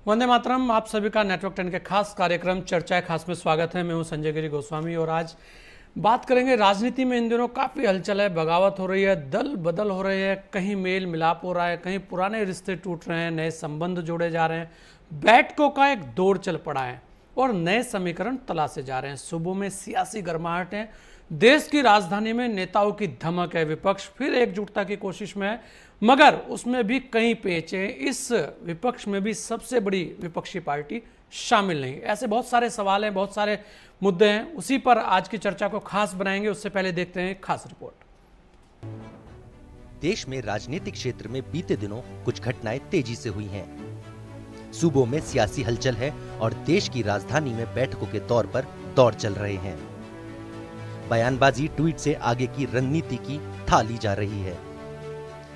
वंदे मातरम। आप सभी का नेटवर्क 10 के खास कार्यक्रम चर्चाएं खास में स्वागत है। मैं हूं संजय गिरी गोस्वामी और आज बात करेंगे राजनीति में इन दिनों काफ़ी हलचल है, बगावत हो रही है, दल बदल हो रही है, कहीं मेल मिलाप हो रहा है, कहीं पुराने रिश्ते टूट रहे हैं, नए संबंध जोड़े जा रहे हैं, बैठकों का एक दौर चल पड़ा है और नए समीकरण तलाशे जा रहे हैं। सूबों में सियासी गर्माहट है, देश की राजधानी में नेताओं की धमक है, विपक्ष फिर एकजुटता की कोशिश में है, मगर उसमें भी कई पेच हैं। इस विपक्ष में भी सबसे बड़ी विपक्षी पार्टी शामिल नहीं। ऐसे बहुत सारे सवाल हैं, बहुत सारे मुद्दे हैं, उसी पर आज की चर्चा को खास बनाएंगे। उससे पहले देखते हैं खास रिपोर्ट। देश में राजनीतिक क्षेत्र में बीते दिनों कुछ घटनाएं तेजी से हुई हैं। सूबों में सियासी हलचल है और देश की राजधानी में बैठकों के तौर पर दौर चल रहे हैं। बयानबाजी, ट्वीट से आगे की रणनीति की था ली जा रही है।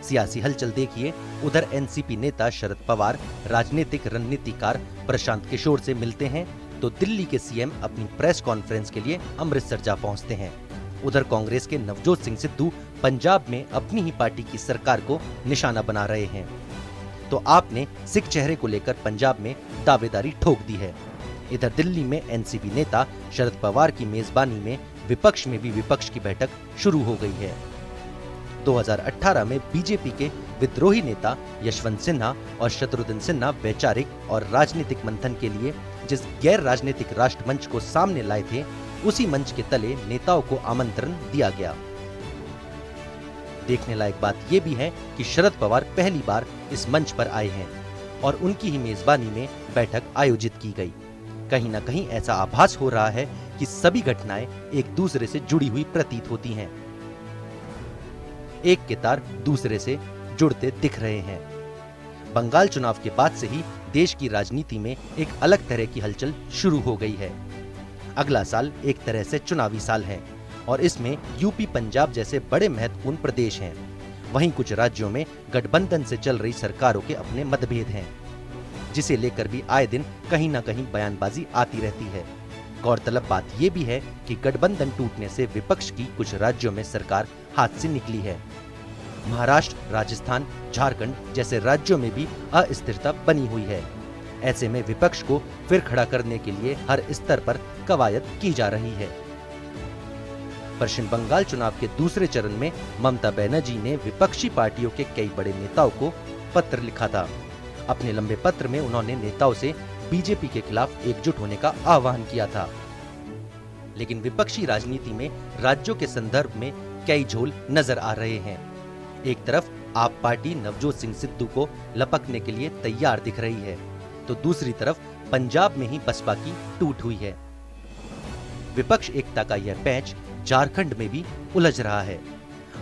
सियासी हलचल देखिए, उधर एनसीपी नेता शरद पवार राजनीतिक रणनीतिकार प्रशांत किशोर से मिलते हैं, तो दिल्ली के सीएम अपनी प्रेस कॉन्फ्रेंस के लिए अमृतसर जा पहुंचते हैं। उधर कांग्रेस के नवजोत सिंह सिद्धू पंजाब में अपनी ही पार्टी की सरकार को निशाना बना रहे हैं। तो आपने सिख चेहरे को लेकर पंजाब में दावेदारी ठोक दी है। इधर दिल्ली में एनसीपी नेता शरद पवार की मेजबानी में विपक्ष में भी विपक्ष की बैठक शुरू हो गई है। 2018 में बीजेपी के विद्रोही नेता यशवंत सिन्हा और शत्रुघ्न सिन्हा वैचारिक और राजनीतिक मंथन के लिए जिस गैर राजनीतिक राष्ट्र मंच को सामने लाए थे, उसी मंच के तले नेताओं को आमंत्रण दिया गया। देखने लायक बात यह भी है कि शरद पवार पहली बार इस मंच पर आए हैं और उनकी ही मेजबानी में बैठक आयोजित की गई। कहीं न कहीं ऐसा आभास हो रहा है कि सभी घटनाएं एक दूसरे से जुड़ी हुई प्रतीत होती हैं। एक के तार दूसरे से जुड़ते दिख रहे हैं। बंगाल चुनाव के बाद से ही देश की राजनीति में एक अलग तरह की हलचल शुरू हो गई है। अगला साल एक तरह से चुनावी साल है और इसमें यूपी, पंजाब जैसे बड़े महत्वपूर्ण प्रदेश हैं। वहीं कुछ राज्यों में गठबंधन से चल रही सरकारों के अपने मतभेद हैं, जिसे लेकर भी आए दिन कहीं न कहीं बयानबाजी आती रहती है। गौरतलब बात यह भी है कि गठबंधन टूटने से विपक्ष की कुछ राज्यों में सरकार हाथ से निकली है। महाराष्ट्र, राजस्थान, झारखंड जैसे राज्यों में भी अस्थिरता बनी हुई है। ऐसे में विपक्ष को फिर खड़ा करने के लिए हर स्तर पर कवायद की जा रही है। पश्चिम बंगाल चुनाव के दूसरे चरण में ममता बनर्जी ने विपक्षी पार्टियों के कई बड़े नेताओं को पत्र लिखा था। अपने लंबे पत्र में उन्होंने नेताओं से बीजेपी के खिलाफ एकजुट होने का आह्वान किया था। लेकिन विपक्षी राजनीति में राज्यों के संदर्भ में कई झोल नजर आ रहे हैं। एक तरफ आप पार्टी नवजोत सिंह सिद्धू को लपकने के लिए तैयार दिख रही है, तो दूसरी तरफ पंजाब में ही बसपा की टूट हुई है। विपक्ष एकता का यह पैंच झारखंड में भी उलझ रहा है।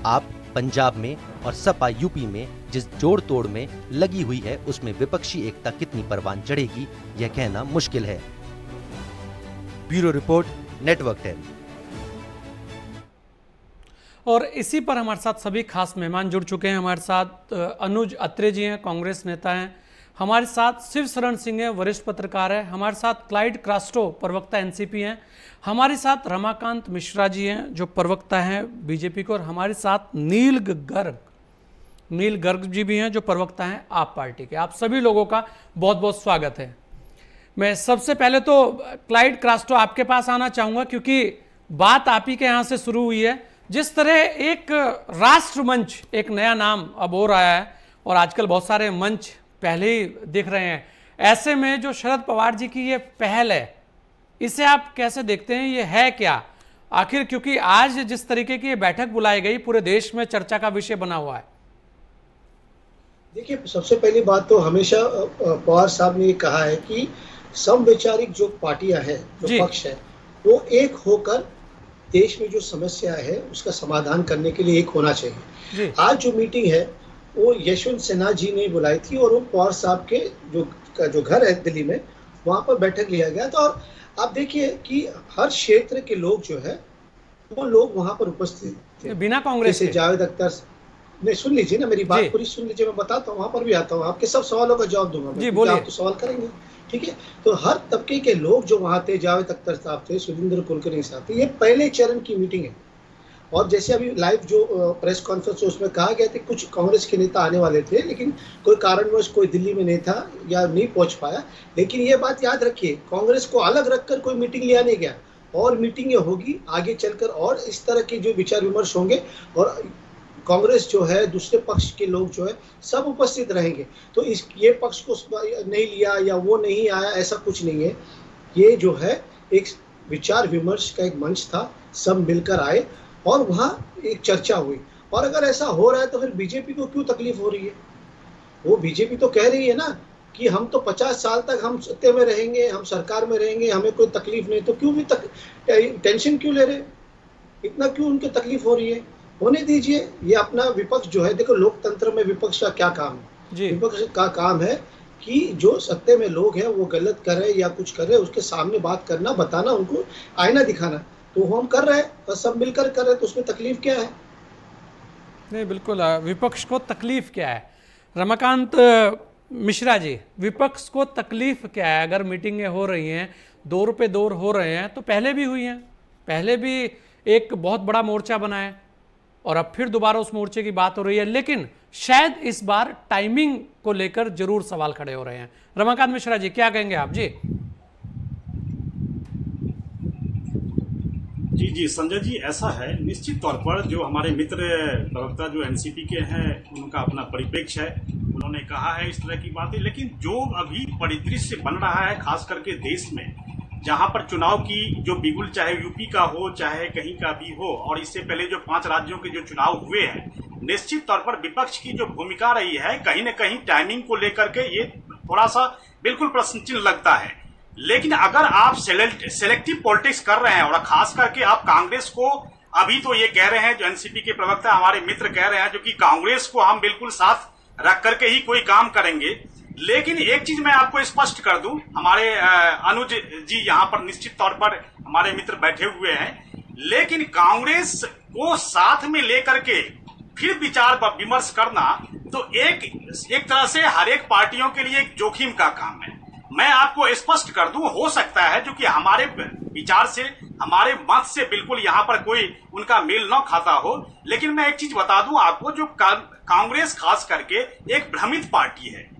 आप पंजाब में और सपा यूपी में जिस जोड़ तोड़ में लगी हुई है, उसमें विपक्षी एकता कितनी परवान चढ़ेगी, यह कहना मुश्किल है। Bureau report, network 10। और इसी पर हमारे साथ सभी खास मेहमान जुड़ चुके हैं। हमारे साथ अनुज अत्रे जी हैं, कांग्रेस नेता हैं। हमारे साथ शिव शरण सिंह हैं, वरिष्ठ पत्रकार हैं। हमारे साथ क्लाइड क्रास्टो, प्रवक्ता एनसीपी हैं। हमारे साथ रमाकांत मिश्रा जी हैं, जो प्रवक्ता हैं बीजेपी को। और हमारे साथ नील गर्ग जी भी हैं, जो प्रवक्ता हैं आप पार्टी के। आप सभी लोगों का बहुत बहुत स्वागत है। मैं सबसे पहले तो क्लाइड क्रास्टो आपके पास आना चाहूँगा, क्योंकि बात आप ही के यहाँ से शुरू हुई है। जिस तरह एक राष्ट्रमंच, एक नया नाम अब हो रहा है और आजकल बहुत सारे मंच पहले ही दिख रहे हैं, ऐसे में जो शरद पवार जी की ये पहल है, इसे आप कैसे देखते हैं? ये है क्या आखिर? क्योंकि आज जिस तरीके की ये बैठक बुलाई गई, पूरे देश में चर्चा का विषय बना हुआ है। देखिए, सबसे पहली बात तो हमेशा पवार साहब ने ये कहा है कि समवैचारिक जो पार्टियां हैं, जो पक्ष है, वो एक होकर देश में जो समस्या है उसका समाधान करने के लिए एक होना चाहिए। आज जो मीटिंग है वो यशवंत सिन्हा जी ने बुलाई थी और वो पवार साहब के जो घर है दिल्ली में, वहां पर बैठक लिया गया था। और आप देखिए कि हर क्षेत्र के लोग जो है वो लोग वहां पर उपस्थित थे, बिना कांग्रेस से जावेद अख्तर नहीं, सुन लीजिए ना, मेरी बात पूरी सुन लीजिए, मैं बताता हूँ, वहां पर भी आता हूँ, आपके सब सवालों का जवाब दूंगा जी, बोलिए। आप तो सवाल करेंगे, ठीक है। तो हर तबके के लोग जो वहां थे, जावेद अख्तर साहब थे, सुरेंद्र कुलकर्णी साहब थे। ये पहले चरण की मीटिंग है और जैसे अभी लाइव जो प्रेस कॉन्फ्रेंस उसमें कहा गया था कुछ कांग्रेस के नेता आने वाले थे, लेकिन कोई कारणवश कोई दिल्ली में नहीं था या नहीं पहुंच पाया। लेकिन ये बात याद रखिए, कांग्रेस को अलग रखकर कोई मीटिंग लिया नहीं गया, और मीटिंगें होगी आगे चलकर और इस तरह के जो विचार विमर्श होंगे, और कांग्रेस जो है, दूसरे पक्ष के लोग जो है सब उपस्थित रहेंगे। तो इस ये पक्ष को नहीं लिया या वो नहीं आया, ऐसा कुछ नहीं है। ये जो है एक विचार विमर्श का एक मंच था, सब मिलकर आए और वहाँ एक चर्चा हुई। और अगर ऐसा हो रहा है तो फिर बीजेपी को क्यों तकलीफ हो रही है? वो बीजेपी तो कह रही है ना कि हम तो 50 साल तक हम सत्ते में रहेंगे, हम सरकार में रहेंगे, हमें कोई तकलीफ नहीं। तो क्यों भी टेंशन क्यों ले रहे? इतना क्यों उनकी तकलीफ हो रही है? होने दीजिए। ये अपना विपक्ष जो है, देखो लोकतंत्र में विपक्ष का क्या काम है? विपक्ष का काम है कि जो सत्ते में लोग हैं वो गलत कर रहे या कुछ कर रहे, उसके सामने बात करना, बताना, उनको आईना दिखाना। तो हम कर रहे हैं, बस सब मिलकर कर रहे हैं, तो उसमें तकलीफ क्या है? नहीं, बिल्कुल विपक्ष को तकलीफ क्या है? रमाकांत मिश्रा जी, विपक्ष को तकलीफ क्या है? अगर मीटिंगें हो रही हैं, दौर पे दौर हो रहे हैं, तो पहले भी हुई हैं, पहले भी एक बहुत बड़ा मोर्चा बना है और अब फिर दोबारा उस मोर्चे की बात हो रही है, लेकिन शायद इस बार टाइमिंग को लेकर जरूर सवाल खड़े हो रहे हैं। रमाकांत मिश्रा जी, क्या कहेंगे आप? जी संजय जी, ऐसा है, निश्चित तौर पर जो हमारे मित्र प्रवक्ता जो एनसीपी के हैं उनका अपना परिप्रेक्ष्य है, उन्होंने कहा है इस तरह की बातें। लेकिन जो अभी परिदृश्य बन रहा है खास करके देश में, जहां पर चुनाव की जो बिगुल चाहे यूपी का हो चाहे कहीं का भी हो, और इससे पहले जो 5 राज्यों के जो चुनाव हुए हैं, निश्चित तौर पर विपक्ष की जो भूमिका रही है कहीं न कहीं टाइमिंग को लेकर के ये थोड़ा सा बिल्कुल प्रश्न चिन्ह लगता है। लेकिन अगर आप सेलेक्टिव पॉलिटिक्स कर रहे हैं और खास करके आप कांग्रेस को, अभी तो ये कह रहे हैं जो एनसीपी के प्रवक्ता हमारे मित्र कह रहे हैं जो कि कांग्रेस को हम बिल्कुल साथ रख करके ही कोई काम करेंगे। लेकिन एक चीज मैं आपको स्पष्ट कर दूं, हमारे अनुज जी यहाँ पर निश्चित तौर पर हमारे मित्र बैठे हुए हैं, लेकिन कांग्रेस को साथ में लेकर के फिर विचार विमर्श करना तो एक तरह से हर एक पार्टियों के लिए एक जोखिम का काम है। मैं आपको स्पष्ट कर दूं, हो सकता है जो कि हमारे विचार से, हमारे मत से बिल्कुल यहाँ पर कोई उनका मेल न खाता हो, लेकिन मैं एक चीज बता दूं आपको, जो कांग्रेस खास करके एक भ्रमित पार्टी है।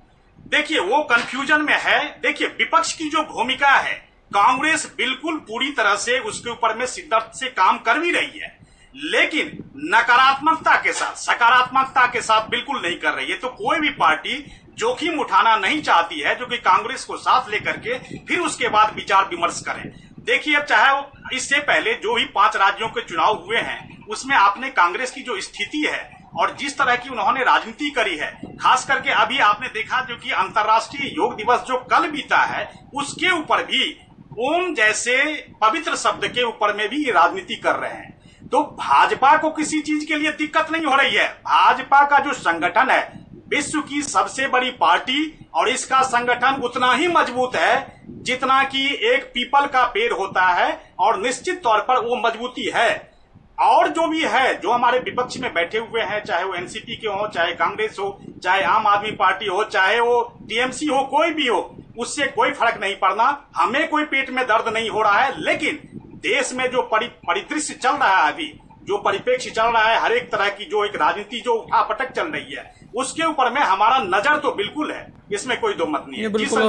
देखिए वो कंफ्यूजन में है। देखिए विपक्ष की जो भूमिका है, कांग्रेस बिल्कुल पूरी तरह से उसके ऊपर में शिद्दत से काम कर भी रही है, लेकिन नकारात्मकता के साथ, सकारात्मकता के साथ बिल्कुल नहीं कर रही है। तो कोई भी पार्टी जोखिम उठाना नहीं चाहती है जो कि कांग्रेस को साथ लेकर के फिर उसके बाद विचार विमर्श करें। देखिए अब चाहे इससे पहले जो ही 5 राज्यों के चुनाव हुए हैं, उसमें आपने कांग्रेस की जो स्थिति है और जिस तरह की उन्होंने राजनीति करी है, खास करके अभी आपने देखा जो कि अंतर्राष्ट्रीय योग दिवस जो कल बीता है, उसके ऊपर भी ओम जैसे पवित्र शब्द के ऊपर में भी ये राजनीति कर रहे हैं। तो भाजपा को किसी चीज के लिए दिक्कत नहीं हो रही है। भाजपा का जो संगठन है, विश्व की सबसे बड़ी पार्टी, और इसका संगठन उतना ही मजबूत है जितना कि एक पीपल का पेड़ होता है, और निश्चित तौर पर वो मजबूती है। और जो भी है, जो हमारे विपक्ष में बैठे हुए हैं, चाहे वो एनसीपी के हो, चाहे कांग्रेस हो, चाहे आम आदमी पार्टी हो, चाहे वो टीएमसी हो, कोई भी हो, उससे कोई फर्क नहीं पड़ना। हमें कोई पेट में दर्द नहीं हो रहा है। लेकिन देश में जो परिदृश्य चल रहा है, अभी जो परिप्रेक्ष्य चल रहा है, हर एक तरह की जो एक राजनीति जो उठापटक चल रही है, उसके ऊपर में हमारा नजर तो बिल्कुल है, इसमें कोई दो मत नहीं है। बिल्कुल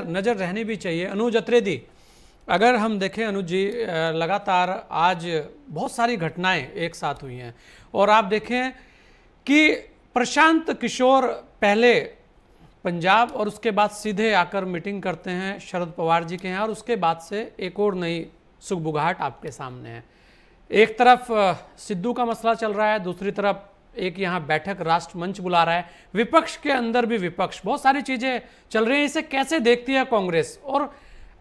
नजर रहनी भी चाहिए। अनुज अत्रेदी, अगर हम देखें अनुज जी, लगातार आज बहुत सारी घटनाएं एक साथ हुई हैं, और आप देखें कि प्रशांत किशोर पहले पंजाब और उसके बाद सीधे आकर मीटिंग करते हैं शरद पवार जी के यहाँ, और उसके बाद से एक और नई सुगबुगाहट आपके सामने है। एक तरफ सिद्धू का मसला चल रहा है, दूसरी तरफ एक यहाँ बैठक राष्ट्र मंच बुला रहा है, विपक्ष के अंदर भी विपक्ष, बहुत सारी चीजें चल रही हैं। इसे कैसे देखती है कांग्रेस, और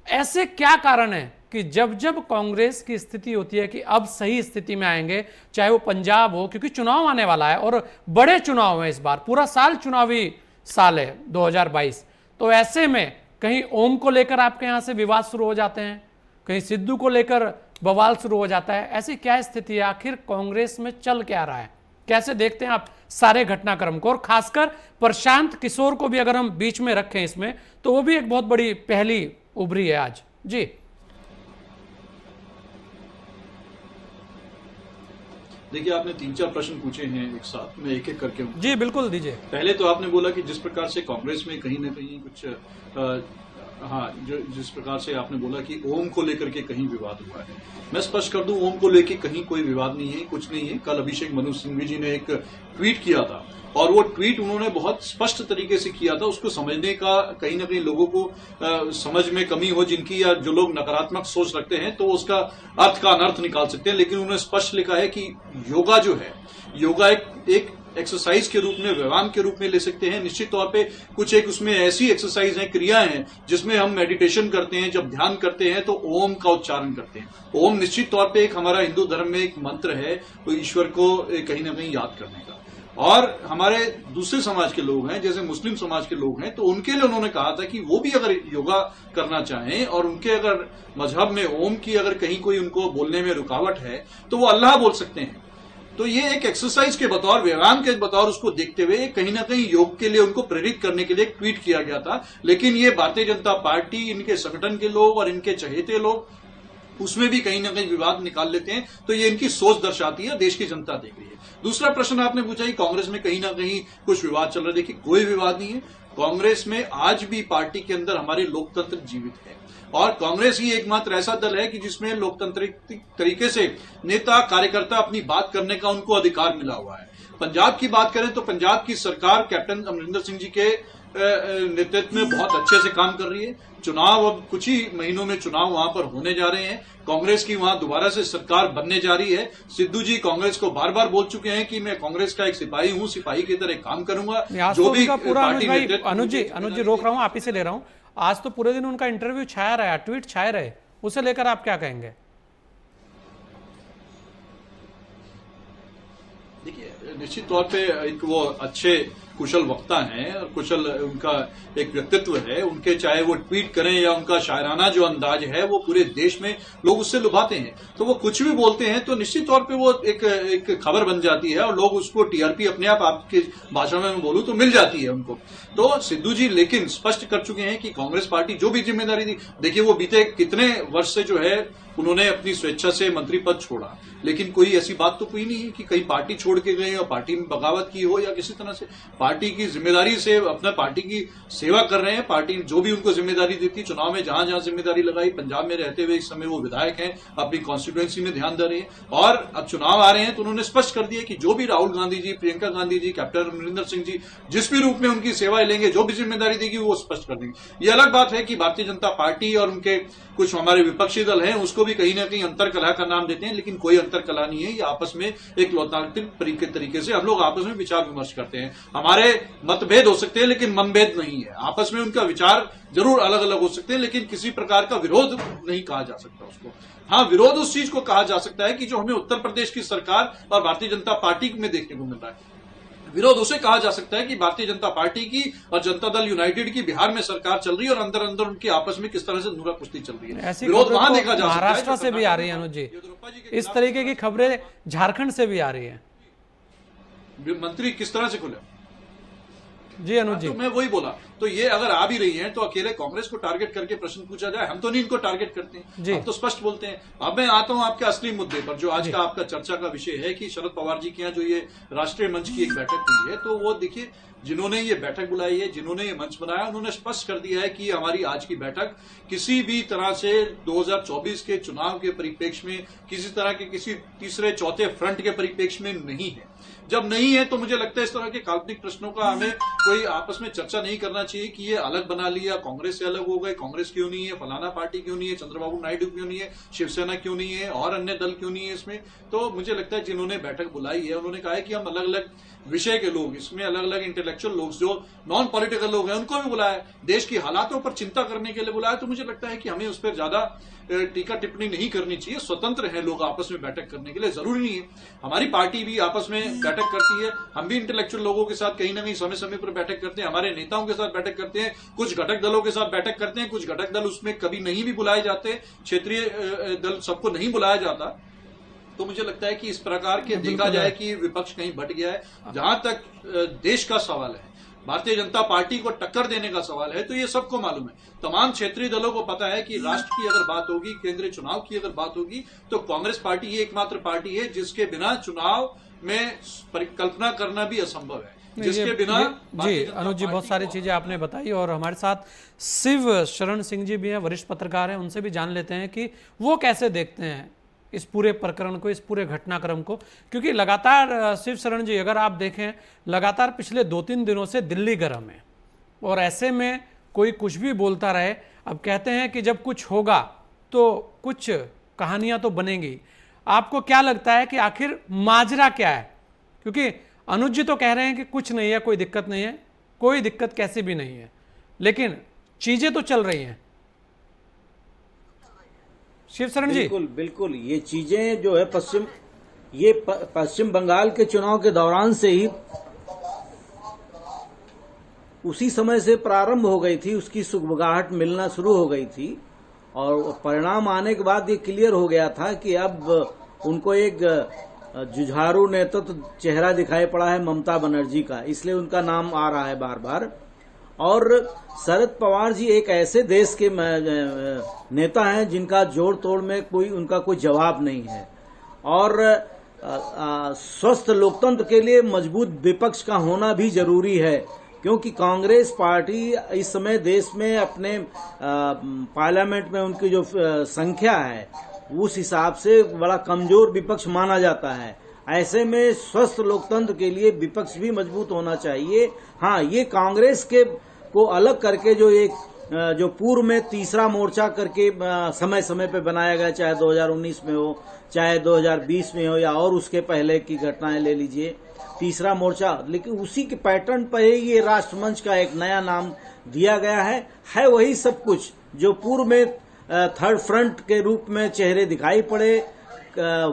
ऐसे क्या कारण है कि जब जब कांग्रेस की स्थिति होती है कि अब सही स्थिति में आएंगे, चाहे वो पंजाब हो, क्योंकि चुनाव आने वाला है और बड़े चुनाव हैं इस बार, पूरा साल चुनावी साल है 2022, तो ऐसे में कहीं ओम को लेकर आपके यहाँ से विवाद शुरू हो जाते हैं, कहीं सिद्धू को लेकर बवाल शुरू हो जाता है। ऐसी क्या स्थिति है, आखिर कांग्रेस में चल क्या रहा है, कैसे देखते हैं आप सारे घटनाक्रम को? और खासकर प्रशांत किशोर को भी अगर हम बीच में रखें इसमें, तो वो भी एक बहुत बड़ी पहली उभरी है आज। जी देखिए, आपने 3-4 प्रश्न पूछे हैं एक साथ, मैं एक एक करके जी बिल्कुल दीजिए। पहले तो आपने बोला कि जिस प्रकार से कांग्रेस में कहीं न कहीं कुछ जिस प्रकार से आपने बोला कि ओम को लेकर के कहीं विवाद हुआ है, मैं स्पष्ट कर दूं, ओम को लेकर कहीं कोई विवाद नहीं है, कुछ नहीं है। कल अभिषेक मनु सिंघवी जी ने एक ट्वीट किया था और वो ट्वीट उन्होंने बहुत स्पष्ट तरीके से किया था। उसको समझने का कहीं न कहीं लोगों को समझ में कमी हो जिनकी, या जो लोग नकारात्मक सोच रखते हैं तो उसका अर्थ का अनर्थ निकाल सकते हैं, लेकिन उन्होंने स्पष्ट लिखा है कि योगा जो है, योगा एक एक्सरसाइज के रूप में, व्यायाम के रूप में ले सकते हैं। निश्चित तौर पे कुछ एक उसमें ऐसी एक्सरसाइज है, क्रियाएं हैं जिसमें हम मेडिटेशन करते हैं, जब ध्यान करते हैं तो ओम का उच्चारण करते हैं। ओम निश्चित तौर पे एक हमारा हिंदू धर्म में एक मंत्र है, तो ईश्वर को कहीं ना कहीं याद करने का। और हमारे दूसरे समाज के लोग हैं, जैसे मुस्लिम समाज के लोग हैं, तो उनके लिए उन्होंने कहा था कि वो भी अगर योगा करना चाहें और उनके अगर मजहब में ओम की अगर कहीं कोई उनको बोलने में रुकावट है तो वो अल्लाह बोल सकते हैं। तो ये एक एक्सरसाइज के बतौर, व्यायाम के बतौर उसको देखते हुए कहीं ना कहीं योग के लिए उनको प्रेरित करने के लिए एक ट्वीट किया गया था। लेकिन ये भारतीय जनता पार्टी, इनके संगठन के लोग और इनके चहेते लोग उसमें भी कहीं ना कहीं विवाद निकाल लेते हैं, तो ये इनकी सोच दर्शाती है, देश की जनता देख रही है। दूसरा प्रश्न आपने पूछा कि कांग्रेस में कहीं ना कहीं कुछ विवाद चल रहा है। देखिए, कोई विवाद नहीं है। कांग्रेस में आज भी पार्टी के अंदर हमारे लोकतंत्र जीवित है और कांग्रेस ही एकमात्र ऐसा दल है कि जिसमें लोकतांत्रिक तरीके से नेता कार्यकर्ता अपनी बात करने का उनको अधिकार मिला हुआ है। पंजाब की बात करें तो पंजाब की सरकार कैप्टन अमरिंदर सिंह जी के नेतृत्व में बहुत अच्छे से काम कर रही है। चुनाव, अब कुछ ही महीनों में चुनाव वहां पर होने जा रहे हैं। कांग्रेस की वहां दोबारा से सरकार बनने जा रही है। सिद्धू जी कांग्रेस को बार बार बोल चुके हैं कि मैं कांग्रेस का एक सिपाही हूं, सिपाही की तरह काम करूंगा। जो भी पार्टी अनुज जी रोक रहा हूं, आप ही से ले रहा हूं। आज तो पूरे दिन उनका इंटरव्यू छाया रहा, ट्वीट छाए रहे, उसे लेकर आप क्या कहेंगे? देखिए, निश्चित तौर पे एक वो अच्छे कुशल वक्ता हैं और कुशल उनका एक व्यक्तित्व है। उनके चाहे वो ट्वीट करें या उनका शायराना जो अंदाज है वो पूरे देश में लोग उससे लुभाते हैं। तो वो कुछ भी बोलते हैं तो निश्चित तौर पे वो एक खबर बन जाती है और लोग उसको टीआरपी अपने आप, आपकी भाषा में मैं बोलूं तो मिल जाती है उनको। तो सिद्धू जी लेकिन स्पष्ट कर चुके हैं कि कांग्रेस पार्टी जो भी जिम्मेदारी दी, देखिए वो बीते कितने वर्ष से जो है उन्होंने अपनी स्वेच्छा से मंत्री पद छोड़ा, लेकिन कोई ऐसी बात तो कोई नहीं है कि कहीं पार्टी छोड़ के गए और पार्टी में बगावत की हो या किसी तरह से। पार्टी की जिम्मेदारी से अपना पार्टी की सेवा कर रहे हैं। पार्टी जो भी उनको जिम्मेदारी देती, चुनाव में जहां जहां जिम्मेदारी लगाई, पंजाब में रहते हुए इस समय वो विधायक हैं, अपनी कॉन्स्टिट्यूएंसी में ध्यान दे रहे हैं। और अब चुनाव आ रहे हैं तो उन्होंने स्पष्ट कर दिया कि जो भी राहुल गांधी जी, प्रियंका गांधी जी, कैप्टन अमरिंदर सिंह जी जिस भी रूप में उनकी सेवाएं लेंगे, जो भी जिम्मेदारी देगी वो स्पष्ट कर देंगे। ये अलग बात है कि भारतीय जनता पार्टी और उनके कुछ हमारे विपक्षी दल हैं उसको भी कहीं ना कहीं अंतरकलह का नाम देते हैं, लेकिन कोई अंतरकलह नहीं है। ये आपस में एक लोकतांत्रिक तरीके से हम लोग आपस में विचार विमर्श करते हैं। हमारे मतभेद हो सकते हैं लेकिन मनभेद नहीं है। आपस में उनका विचार जरूर अलग अलग हो सकते हैं लेकिन किसी प्रकार का विरोध नहीं कहा जा सकता उसको। हाँ, विरोध उस चीज को कहा जा सकता है कि जो हमें उत्तर प्रदेश की सरकार और भारतीय जनता पार्टी में देखने को मिल रहा है। विरोध उसे कहा जा सकता है कि भारतीय जनता पार्टी की और जनता दल यूनाइटेड की बिहार में सरकार चल रही है और अंदर अंदर उनकी आपस में किस तरह से नूरा कुश्ती चल रही है। विरोध वहां देखा जा सकता है। महाराष्ट्र से भी आ रही है अनुज जी, इस तरीके की खबरें झारखंड से भी आ रही है। मंत्री किस तरह से खुले जी अनुज जी, तो मैं वही बोला। तो ये अगर आ भी रही हैं तो अकेले कांग्रेस को टारगेट करके प्रश्न पूछा जाए, हम तो नहीं इनको टारगेट करते हैं, हम तो स्पष्ट बोलते हैं। अब मैं आता हूं आपके असली मुद्दे पर, जो आज का आपका चर्चा का विषय है कि शरद पवार जी के यहाँ जो ये राष्ट्रीय मंच की एक बैठक हुई है, तो वो देखिए जिन्होंने ये बैठक बुलाई है, जिन्होंने ये मंच बनाया, उन्होंने स्पष्ट कर दिया है कि हमारी आज की बैठक किसी भी तरह से 2024 के चुनाव के परिप्रेक्ष्य में, किसी तरह के किसी तीसरे चौथे फ्रंट के परिप्रेक्ष्य में नहीं है। जब नहीं है तो मुझे लगता है इस तरह के काल्पनिक प्रश्नों का हमें कोई आपस में चर्चा नहीं करना चाहिए कि ये अलग बना लिया, कांग्रेस से अलग हो गए, कांग्रेस क्यों नहीं है, फलाना पार्टी क्यों नहीं है, चंद्रबाबू नायडू क्यों नहीं है, शिवसेना क्यों नहीं है और अन्य दल क्यों नहीं है इसमें। तो मुझे लगता है जिन्होंने बैठक बुलाई है उन्होंने कहा है कि हम अलग अलग विषय के लोग, इसमें अलग अलग इंटेलेक्चुअल लोग जो नॉन पॉलिटिकल लोग हैं उनको भी बुलाया, देश की हालातों पर चिंता करने के लिए बुलाया। तो मुझे लगता है कि हमें उस पर ज्यादा टीका टिप्पणी नहीं करनी चाहिए। स्वतंत्र हैं लोग आपस में बैठक करने के लिए, जरूरी नहीं है। हमारी पार्टी भी आपस में बैठक करती है, हम भी इंटेलेक्चुअल लोगों के साथ कहीं ना कहीं समय समय पर बैठक करते हैं, हमारे नेताओं के साथ बैठक करते हैं, कुछ घटक दलों के साथ बैठक करते हैं, कुछ घटक दल उसमें कभी नहीं भी बुलाए जाते, क्षेत्रीय दल सबको नहीं बुलाया जाता। तो मुझे लगता है कि इस प्रकार के देखा जाए कि विपक्ष कहीं भट गया है। जहां तक देश का सवाल है, भारतीय जनता पार्टी को टक्कर देने का सवाल है, तो ये सबको मालूम है। तमाम क्षेत्रीय दलों को पता है कि राष्ट्र की अगर बात होगी, केंद्रीय चुनाव की अगर बात होगी, तो कांग्रेस पार्टी ही एकमात्र पार्टी है जिसके बिना चुनाव में परिकल्पना करना भी असंभव है, जिसके बिना जी अनुज जी, बहुत सारी चीजें आपने बताई और हमारे साथ शिव शरण सिंह जी भी हैं, वरिष्ठ पत्रकार हैं, उनसे भी जान लेते हैं कि वो कैसे देखते हैं इस पूरे प्रकरण को, इस पूरे घटनाक्रम को। क्योंकि लगातार शिव शरण जी, अगर आप देखें, लगातार पिछले 2-3 दिनों से दिल्ली गर्म है और ऐसे में कोई कुछ भी बोलता रहे। अब कहते हैं कि जब कुछ होगा तो कुछ कहानियां तो बनेंगी। आपको क्या लगता है कि आखिर माजरा क्या है? क्योंकि अनुज जी तो कह रहे हैं कि कुछ नहीं है, कोई दिक्कत नहीं है, कोई दिक्कत कैसी भी नहीं है, लेकिन चीजें तो चल रही हैं। शिवशरण जी, बिल्कुल बिल्कुल, ये चीजें जो है पश्चिम बंगाल के चुनाव के दौरान से ही उसी समय से प्रारंभ हो गई थी, उसकी सुगबुगाहट मिलना शुरू हो गई थी और परिणाम आने के बाद ये क्लियर हो गया था कि अब उनको एक जुझारू नेतृत्व चेहरा दिखाई पड़ा है ममता बनर्जी का, इसलिए उनका नाम आ रहा है बार बार। और शरद पवार जी एक ऐसे देश के नेता हैं जिनका जोड़ तोड़ में उनका कोई जवाब नहीं है और स्वस्थ लोकतंत्र के लिए मजबूत विपक्ष का होना भी जरूरी है, क्योंकि कांग्रेस पार्टी इस समय देश में अपने पार्लियामेंट में उनकी जो संख्या है उस हिसाब से बड़ा कमजोर विपक्ष माना जाता है। ऐसे में स्वस्थ लोकतंत्र के लिए विपक्ष भी मजबूत होना चाहिए। हाँ, ये कांग्रेस के को अलग करके जो पूर्व में तीसरा मोर्चा करके समय समय पे बनाया गया, चाहे 2019 में हो, चाहे 2020 में हो या और उसके पहले की घटनाएं ले लीजिए, तीसरा मोर्चा, लेकिन उसी के पैटर्न पर ही ये राष्ट्रमंच का एक नया नाम दिया गया है वही सब कुछ जो पूर्व में थर्ड फ्रंट के रूप में चेहरे दिखाई पड़े,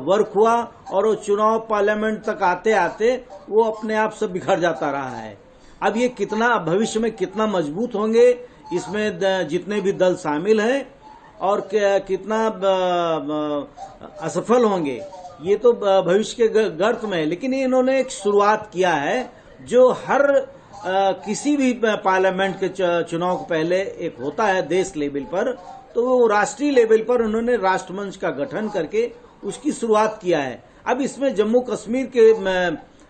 वर्क हुआ और वो चुनाव पार्लियामेंट तक आते आते वो अपने आप से बिखर जाता रहा है। अब ये कितना भविष्य में कितना मजबूत होंगे, इसमें जितने भी दल शामिल हैं और कितना असफल होंगे, ये तो भविष्य के गर्त में है। लेकिन इन्होंने एक शुरुआत किया है जो हर किसी भी पार्लियामेंट के चुनाव को पहले एक होता है देश लेवल पर, तो वो राष्ट्रीय लेवल पर उन्होंने राष्ट्रमंच का गठन करके उसकी शुरुआत किया है। अब इसमें जम्मू कश्मीर के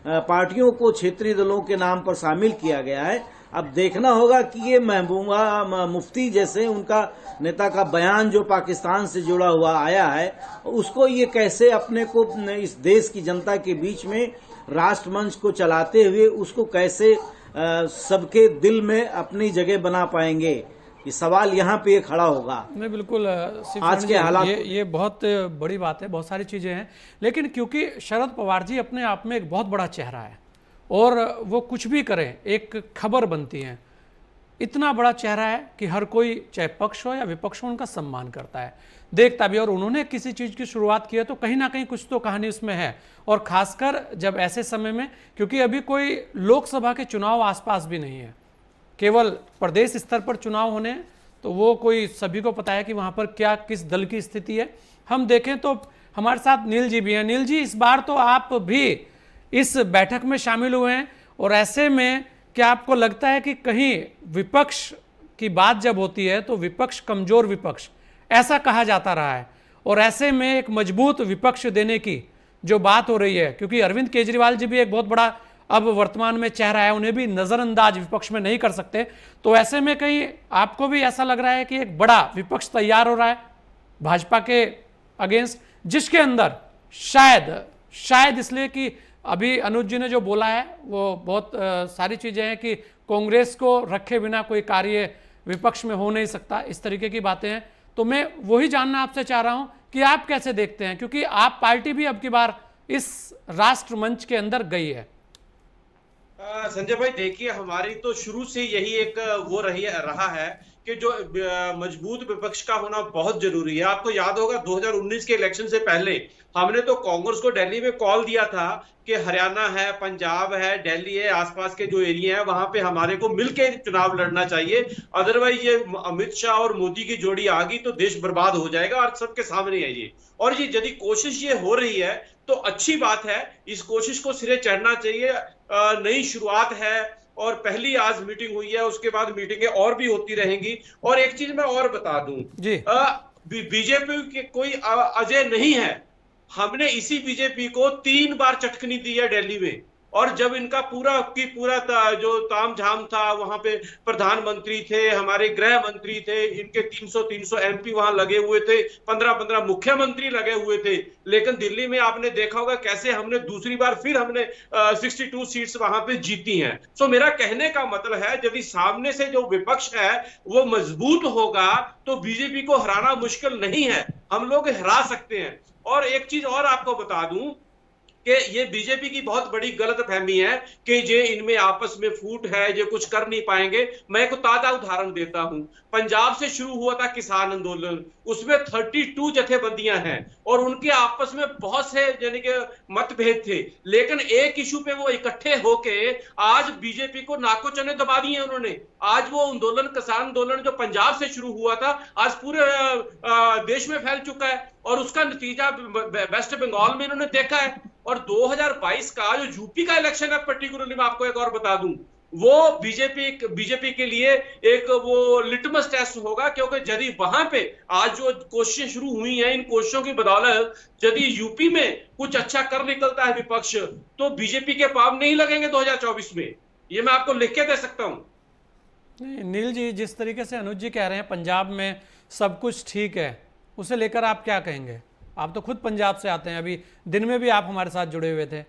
पार्टियों को क्षेत्रीय दलों के नाम पर शामिल किया गया है। अब देखना होगा कि ये महबूबा मुफ्ती जैसे उनका नेता का बयान जो पाकिस्तान से जुड़ा हुआ आया है, उसको ये कैसे अपने को इस देश की जनता के बीच में राष्ट्रमंच को चलाते हुए उसको कैसे सबके दिल में अपनी जगह बना पाएंगे, ये सवाल यहाँ पे खड़ा होगा। नहीं, बिल्कुल आज के हालात ये बहुत बड़ी बात है, बहुत सारी चीजें हैं, लेकिन क्योंकि शरद पवार जी अपने आप में एक बहुत बड़ा चेहरा है और वो कुछ भी करें एक खबर बनती है, इतना बड़ा चेहरा है कि हर कोई चाहे पक्ष हो या विपक्ष हो उनका सम्मान करता है, देखता भी। और उन्होंने किसी चीज की शुरुआत की है तो कहीं ना कहीं कुछ तो कहानी उसमें है, और खासकर जब ऐसे समय में, क्योंकि अभी कोई लोकसभा के चुनाव आसपास भी नहीं है, केवल प्रदेश स्तर पर चुनाव होने, तो वो कोई सभी को पता है कि वहां पर क्या किस दल की स्थिति है। हम देखें तो हमारे साथ नील जी भी हैं। नील जी, इस बार तो आप भी इस बैठक में शामिल हुए हैं और ऐसे में क्या आपको लगता है कि कहीं विपक्ष की बात जब होती है तो विपक्ष कमजोर विपक्ष ऐसा कहा जाता रहा है, और ऐसे में एक मजबूत विपक्ष देने की जो बात हो रही है, क्योंकि अरविंद केजरीवाल जी भी एक बहुत बड़ा अब वर्तमान में चेहरा है, उन्हें भी नजरअंदाज विपक्ष में नहीं कर सकते, तो ऐसे में कहीं आपको भी ऐसा लग रहा है कि एक बड़ा विपक्ष तैयार हो रहा है भाजपा के अगेंस्ट, जिसके अंदर शायद इसलिए कि अभी अनुज जी ने जो बोला है वो बहुत सारी चीजें हैं कि कांग्रेस को रखे बिना कोई कार्य विपक्ष में हो नहीं सकता, इस तरीके की बातें हैं। तो मैं वही जानना आपसे चाह रहा हूं कि आप कैसे देखते हैं, क्योंकि आप पार्टी भी अब की बार इस राष्ट्रमंच के अंदर गई है। संजय भाई, देखिए, हमारी तो शुरू से यही एक वो रहा है कि जो मजबूत विपक्ष का होना बहुत जरूरी है। आपको याद होगा 2019 के इलेक्शन से पहले हमने तो कांग्रेस को दिल्ली में कॉल दिया था कि हरियाणा है, पंजाब है, दिल्ली है, आसपास के जो एरिया है वहां पे हमारे को मिलके चुनाव लड़ना चाहिए, अदरवाइज ये अमित शाह और मोदी की जोड़ी आ गई तो देश बर्बाद हो जाएगा, और सबके सामने है ये। और ये यदि कोशिश ये हो रही है तो अच्छी बात है, इस कोशिश को सिरे चढ़ना चाहिए। नई शुरुआत है, और पहली आज मीटिंग हुई है, उसके बाद मीटिंगें और भी होती रहेंगी। और एक चीज मैं और बता दूं जी, बीजेपी के कोई अजय नहीं है। हमने इसी बीजेपी को 3 बार चटकनी दी है दिल्ली में, और जब इनका पूरा जो तामझाम था, वहां पे प्रधानमंत्री थे, हमारे गृह मंत्री थे, इनके 300 एमपी वहां लगे हुए थे, 15 मुख्यमंत्री लगे हुए थे। लेकिन दिल्ली में आपने देखा होगा कैसे हमने दूसरी बार फिर हमने 62 सीट्स वहां पे जीती हैं। सो मेरा कहने का मतलब है, यदि सामने से जो विपक्ष है वो मजबूत होगा तो बीजेपी को हराना मुश्किल नहीं है, हम लोग हरा सकते हैं। और एक चीज और आपको बता दूं कि ये बीजेपी की बहुत बड़ी गलतफहमी है कि ये इनमें आपस में फूट है, ये कुछ कर नहीं पाएंगे। मैं एक ताजा उदाहरण देता हूं। पंजाब से शुरू हुआ था किसान आंदोलन, उसमें 32 जथेबंदियां हैं और उनके आपस में बहुत से यानी कि मतभेद थे, लेकिन एक इशू पे वो इकट्ठे होके आज बीजेपी को नाको चने दबा दिए उन्होंने। आज वो आंदोलन, किसान आंदोलन जो पंजाब से शुरू हुआ था, आज पूरे देश में फैल चुका है और उसका नतीजा वेस्ट बंगाल में इन्होंने देखा है। और 2022 का जो यूपी का इलेक्शन है, पर्टिकुलरली मैं आपको एक और बता दूं, वो बीजेपी के लिए एक वो लिटमस टेस्ट होगा, क्योंकि यदि वहां पे आज जो कोशिशें शुरू हुई हैं, इन कोशिशों की बदौलत यदि यूपी में कुछ अच्छा कर निकलता है विपक्ष, तो बीजेपी के पांव नहीं लगेंगे 2024 में। ये मैं आपको लिख के दे सकता हूं। नील जी, जिस तरीके से अनुज जी कह रहे हैं पंजाब में सब कुछ ठीक है, उसे लेकर आप क्या कहेंगे? आप तो खुद पंजाब से आते हैं, अभी दिन में भी आप हमारे साथ जुड़े हुए थे।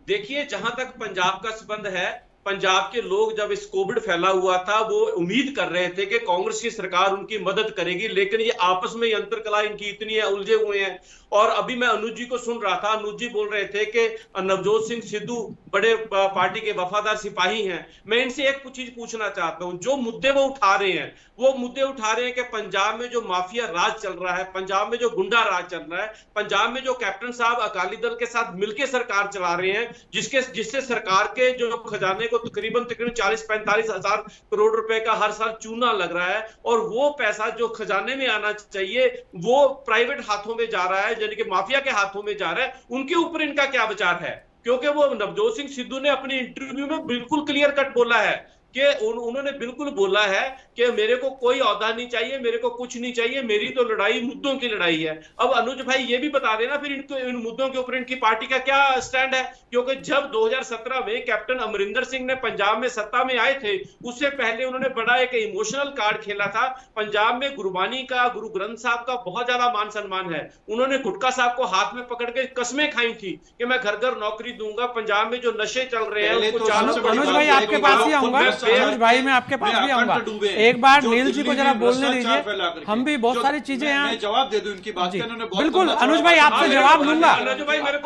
देखिए, जहां तक पंजाब का संबंध है, पंजाब के लोग जब इस कोविड फैला हुआ था वो उम्मीद कर रहे थे कि कांग्रेस की सरकार उनकी मदद करेगी, लेकिन ये आपस में अंतरकला इनकी इतनी है, उलझे हुए हैं। और अभी मैं अनुज जी को सुन रहा था, अनुज जी बोल रहे थे कि नवजोत सिंह सिद्धू बड़े पार्टी के वफादार सिपाही हैं। मैं इनसे एक चीज पूछना चाहता हूं, जो मुद्दे वो उठा रहे हैं, वो मुद्दे उठा रहे हैं कि पंजाब में जो माफिया राज चल रहा है, पंजाब में जो गुंडा राज चल रहा है, पंजाब में जो कैप्टन साहब अकाली दल के साथ मिलकर सरकार चला रहे हैं, जिससे सरकार के जो खजाने को तकरीबन 40-45 हजार करोड़ रुपए का हर साल चूना लग रहा है, और वो पैसा जो खजाने में आना चाहिए वो प्राइवेट हाथों में जा रहा है, यानी कि माफिया के हाथों में जा रहा है। उनके ऊपर इनका क्या विचार है? क्योंकि वो नवजोत सिंह सिद्धू ने अपनी इंटरव्यू में बिल्कुल क्लियर कट बोला है कि उन्होंने बिल्कुल बोला है कि मेरे को कोई औहदा नहीं चाहिए, मेरे को कुछ नहीं चाहिए, मेरी तो लड़ाई मुद्दों की लड़ाई है। अब अनुज भाई ये भी बता देना फिर इन मुद्दों के ऊपर इनकी पार्टी का क्या स्टैंड है, क्योंकि जब 2017 में कैप्टन अमरिंदर सिंह ने पंजाब में सत्ता में आए थे, उससे पहले उन्होंने बड़ा एक इमोशनल कार्ड खेला था। पंजाब में गुरबानी का, गुरु ग्रंथ साहब का बहुत ज्यादा मान सम्मान है। उन्होंने गुटका साहब को हाथ में पकड़ के कस्में खाई थी कि मैं घर घर नौकरी दूंगा, पंजाब में जो नशे चल रहे हैं उनको। अनुज भाई आपके पास ही आऊंगा, अनुज भाई मैं आपके पास भी आऊंगा। एक बार नील जी को जरा बोलने दीजिए, हम भी बहुत सारी चीजें यहाँ जवाब दे दूं इनकी बात का। बिल्कुल अनुज भाई आपसे जवाब लूंगा,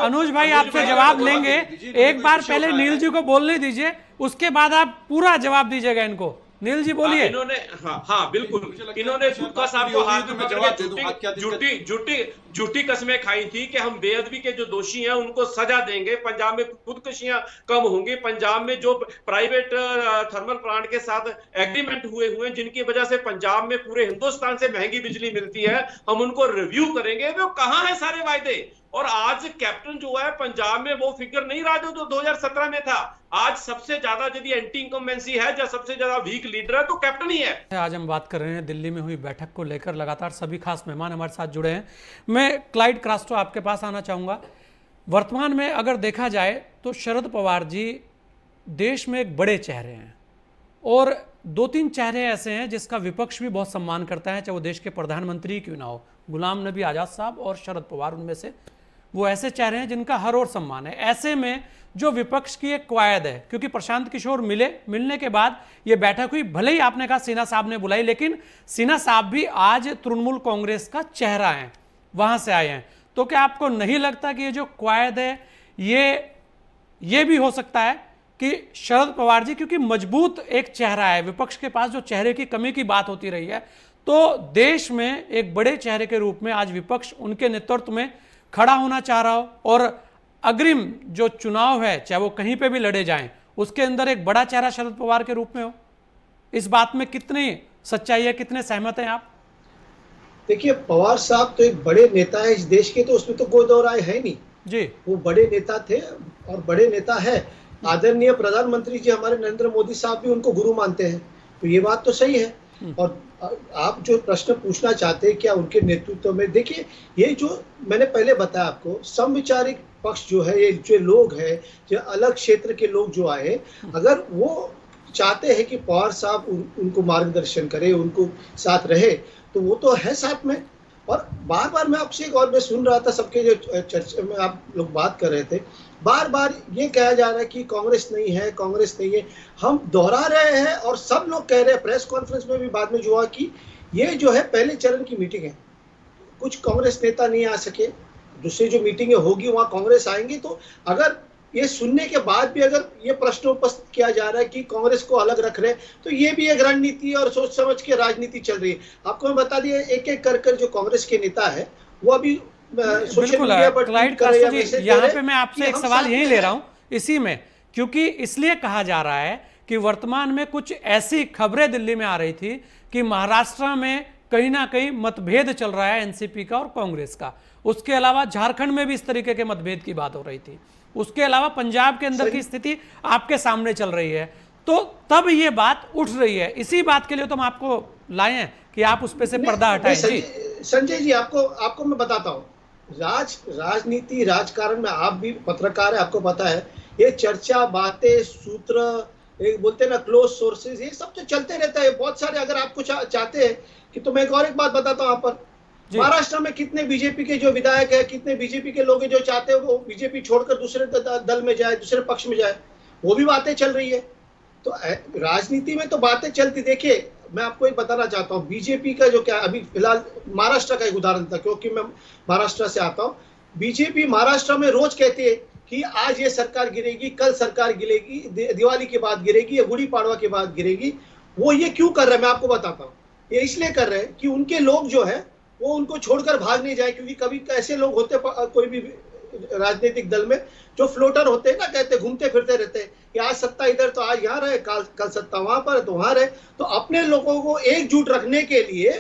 अनुज भाई आपसे जवाब लेंगे। एक बार पहले नील जी को बोलने दीजिए, उसके बाद आप पूरा जवाब दीजिएगा इनको। नील जी बोलिए। इन्होंने हाँ बिल्कुल, इन्होंने गुटका साहब को हाथ में पकड़ के झूठी कस्में खाई थी कि हम बेअदबी के जो दोषी हैं उनको सजा देंगे, पंजाब में खुदकुशियां कम होंगी, पंजाब में जो प्राइवेट थर्मल प्लांट के साथ एग्रीमेंट हुए हैं जिनकी वजह से पंजाब में पूरे हिंदुस्तान से महंगी बिजली मिलती है, हम उनको रिव्यू करेंगे। वो कहां है सारे वायदे? और आज कैप्टन जो है पंजाब में वो फिगर नहीं रहा जो 2017 में था। आज सबसे ज्यादा यदि एंटी इनकम्बेंसी है, जो सबसे ज्यादा वीक लीडर है, तो कैप्टन ही है। आज हम बात कर रहे हैं दिल्ली में हुई बैठक को लेकर। लगातार सभी खास मेहमान हमारे साथ जुड़े हैं। मैं क्लाइड क्रास्टो आपके पास आना चाहूँगा। वर्तमान में अगर देखा जाए तो शरद पवार जी देश में एक बड़े चेहरे हैं और 2-3 चेहरे ऐसे हैं जिसका विपक्ष भी बहुत सम्मान करता है, चाहे वो देश के प्रधानमंत्री क्यों ना हो। गुलाम नबी आज़ाद साहब और शरद पवार उनमें से वो ऐसे चेहरे हैं जिनका हर ओर सम्मान है। ऐसे में जो विपक्ष की एक कवायद है, क्योंकि प्रशांत किशोर मिलने के बाद ये बैठक हुई, भले ही आपने कहा सिन्हा साहब ने बुलाई, लेकिन सिन्हा साहब भी आज तृणमूल कांग्रेस का चेहरा है, वहां से आए हैं। तो क्या आपको नहीं लगता कि ये जो कवायद है ये भी हो सकता है कि शरद पवार जी, क्योंकि मजबूत एक चेहरा है, विपक्ष के पास जो चेहरे की कमी की बात होती रही है, तो देश में एक बड़े चेहरे के रूप में आज विपक्ष उनके नेतृत्व में खड़ा होना चाह रहा हो और अग्रिम जो चुनाव है चाहे वो कहीं पे भी लड़े जाएं, उसके अंदर एक बड़ा चेहरा शरद पवार के रूप में हो। इस बात में कितनी सच्चाई है, कितने सहमत हैं आप? देखिए, पवार साहब तो एक बड़े नेता है इस देश के, तो उसमें तो कोई दो राय है नहीं जी। वो बड़े नेता थे और बड़े नेता है, आदरणीय प्रधानमंत्री जी हमारे नरेंद्र मोदी साहब भी उनको गुरु मानते हैं, तो ये बात तो सही है। और आप जो प्रश्न पूछना चाहते हैं क्या उनके नेतृत्व में, देखिए ये जो मैंने पहले बताया आपको, समविचारिक पक्ष जो है, ये जो लोग हैं, जो अलग क्षेत्र के लोग जो आए, अगर वो चाहते हैं कि पवार साहब उनको मार्गदर्शन करे, उनको साथ रहे, तो वो तो है साथ में। और बार बार मैं आपसे एक और मैं सुन रहा था, सबके जो चर्चा में आप लोग बात कर रहे थे, बार बार ये कहा जा रहा है कि कांग्रेस नहीं है, कांग्रेस नहीं है। हम दोहरा रहे हैं और सब लोग कह रहे हैं, प्रेस कॉन्फ्रेंस में भी बाद में जो हुआ कि ये जो है पहले चरण की मीटिंग है, कुछ कांग्रेस नेता नहीं आ सके, दूसरी जो मीटिंगें होगी वहां कांग्रेस आएंगी। तो अगर ये सुनने के बाद भी अगर ये प्रश्न उपस्थित किया जा रहा है कि कांग्रेस को अलग रख रहे हैं, तो ये भी एक रणनीति और सोच समझ के राजनीति चल रही है। आपको मैं बता दिया, एक एक कर जो कांग्रेस के नेता है वो अभी सोशल मीडिया पर ट्वीट कर रहे हैं। यहाँ पे मैं आपसे एक सवाल यही ले रहा हूँ इसी में, क्योंकि इसलिए कहा जा रहा है कि वर्तमान में कुछ ऐसी खबरें दिल्ली में आ रही थी कि महाराष्ट्र में कहीं ना कहीं मतभेद चल रहा है एनसीपी का और कांग्रेस का। उसके अलावा झारखंड में भी इस तरीके के मतभेद की बात हो रही थी। उसके अलावा पंजाब के अंदर की स्थिति आपके सामने चल रही है। तो तब ये बात उठ रही है, इसी बात के लिए तो हम आपको लाए हैं कि आप उस पे से पर्दा हटाएं। जी संजय जी, आपको मैं बताता हूँ, राजनीति राजकारण में आप भी पत्रकार है, आपको पता है ये चर्चा, बातें, सूत्र, एक बोलते हैं ना क्लोज सोर्सेज, ये सब तो चलते रहता है बहुत सारे। अगर आपको चाहते हैं कि, तो मैं एक और एक बात बताता हूँ, यहाँ पर महाराष्ट्र में कितने बीजेपी के जो विधायक है, कितने बीजेपी के लोग हैं जो चाहते हैं वो बीजेपी छोड़कर दूसरे दल में जाए, दूसरे पक्ष में जाए, वो भी बातें चल रही है। तो राजनीति में तो बातें चलती। देखिए मैं आपको एक बताना चाहता हूँ, बीजेपी का जो क्या अभी फिलहाल महाराष्ट्र का एक उदाहरण था, क्योंकि मैं महाराष्ट्र से आता हूँ। बीजेपी महाराष्ट्र में रोज कहती है कि आज ये सरकार गिरेगी, कल सरकार गिरेगी, दिवाली के बाद गिरेगी या गुड़ी पाड़वा के बाद गिरेगी। वो ये क्यों कर रहे हैं मैं आपको बताता हूँ। ये इसलिए कर रहे हैं कि उनके लोग जो है वो उनको छोड़कर भाग नहीं जाए, क्योंकि कभी ऐसे लोग होते कोई भी राजनीतिक दल में जो फ्लोटर होते हैं ना, कहते घूमते फिरते रहते हैं कि आज सत्ता इधर तो आज यहाँ रहे, कल सत्ता वहां पर तो वहां रहे। तो अपने लोगों को एकजुट रखने के लिए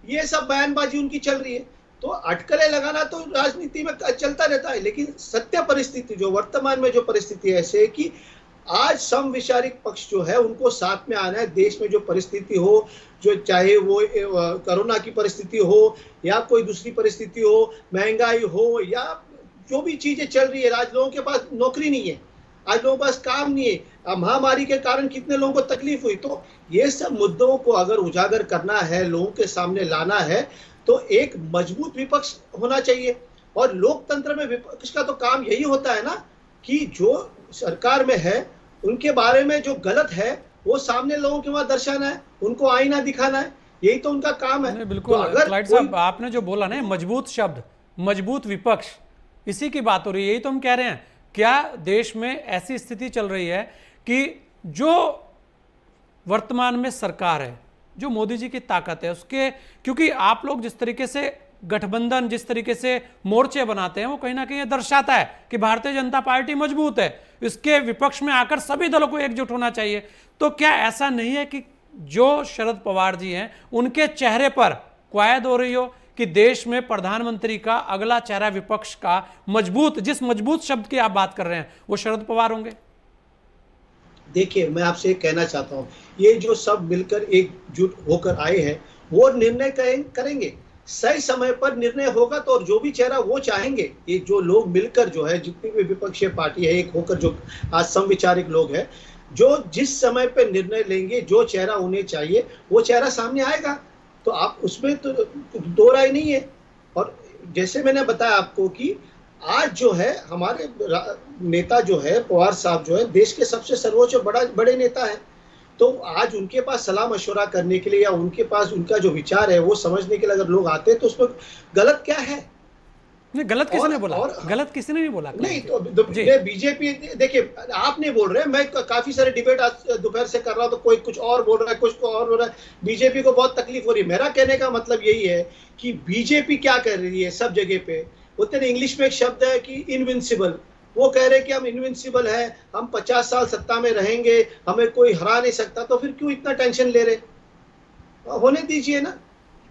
ये सब बयानबाजी उनकी चल रही है। तो अटकलें लगाना तो राजनीति में चलता रहता है, लेकिन सत्य परिस्थिति जो वर्तमान में जो परिस्थिति ऐसे है कि आज समविचारिक पक्ष जो है उनको साथ में आना है। देश में जो परिस्थिति हो, जो चाहे वो कोरोना की परिस्थिति हो या कोई दूसरी परिस्थिति हो, महंगाई हो या जो भी चीजें चल रही है, आज लोगों के पास नौकरी नहीं है, आज लोगों के पास काम नहीं है, महामारी के कारण कितने लोगों को तकलीफ हुई। तो ये सब मुद्दों को अगर उजागर करना है, लोगों के सामने लाना है, तो एक मजबूत विपक्ष होना चाहिए। और लोकतंत्र में विपक्ष का तो काम यही होता है ना कि जो सरकार में है उनके बारे में जो गलत है वो सामने लोगों के वहां दर्शाना है, उनको आईना दिखाना है, यही तो उनका काम है। बिल्कुल तो अगर साहब आपने जो बोला ना मजबूत शब्द, मजबूत विपक्ष, इसी की बात हो रही है। यही तो हम कह रहे हैं, क्या देश में ऐसी स्थिति चल रही है कि जो वर्तमान में सरकार है, जो मोदी जी की ताकत है उसके, क्योंकि आप लोग जिस तरीके से गठबंधन, जिस तरीके से मोर्चे बनाते हैं, वो कहीं ना कहीं दर्शाता है कि भारतीय जनता पार्टी मजबूत है, इसके विपक्ष में आकर सभी दलों को एकजुट होना चाहिए। तो क्या ऐसा नहीं है कि जो शरद पवार जी हैं उनके चेहरे पर क्वायद हो रही हो कि देश में प्रधानमंत्री का अगला चेहरा विपक्ष का मजबूत, जिस मजबूत शब्द की आप बात कर रहे हैं वो शरद पवार होंगे? देखिए मैं आपसे कहना चाहता हूं, ये जो सब मिलकर एकजुट होकर आए हैं वो निर्णय करेंगे, सही समय पर निर्णय होगा। तो और जो भी चेहरा वो चाहेंगे, ये जो लोग मिलकर जो है, जितनी भी विपक्षीय पार्टी है एक होकर, जो आज समविचारिक लोग हैं, जो जिस समय पर निर्णय लेंगे, जो चेहरा उन्हें चाहिए वो चेहरा सामने आएगा। तो आप उसमें तो दो राय नहीं है। और जैसे मैंने बताया आपको कि आज जो है हमारे नेता जो है पवार साहब जो है देश के सबसे सर्वोच्च बड़े नेता है। तो आज उनके पास सलाह मशवरा करने के लिए या उनके पास उनका जो विचार है वो समझने के लिए अगर लोग आते हैं तो उसमें गलत क्या है? नहीं, गलत किसी ने बोला? गलत किसी ने नहीं बोला। नहीं तो बीजेपी, देखिए आप नहीं बोल रहे, मैं काफी सारे डिबेट आज दोपहर से कर रहा हूं तो कोई कुछ और बोल रहा है, कुछ और बोल रहा है। बीजेपी को बहुत तकलीफ हो रही है। मेरा कहने का मतलब यही है कि बीजेपी क्या कर रही है सब जगह पे, बोलते हैं इंग्लिश में एक शब्द है कि इनविंसिबल, वो कह रहे हैं कि हम इनविंसिबल है, हम 50 साल सत्ता में रहेंगे, हमें कोई हरा नहीं सकता। तो फिर क्यों इतना टेंशन ले रहे? होने दीजिए ना,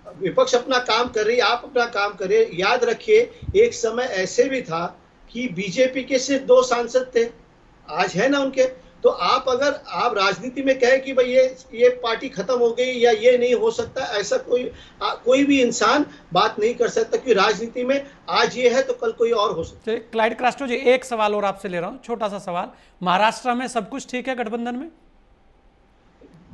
विपक्ष अपना काम कर रही है, आप अपना काम करें। याद रखिए एक समय ऐसे भी था कि बीजेपी के सिर्फ 2 सांसद थे, आज है ना उनके। तो आप अगर आप राजनीति में कहे कि भाई ये पार्टी खत्म हो गई या ये नहीं हो सकता, ऐसा कोई भी इंसान बात नहीं कर सकता कि राजनीति में आज ये है तो कल कोई और हो सकता। क्लाइड क्रास्टो जी, एक सवाल और आपसे ले रहा हूं, छोटा सा सवाल। महाराष्ट्र में सब कुछ ठीक है गठबंधन में?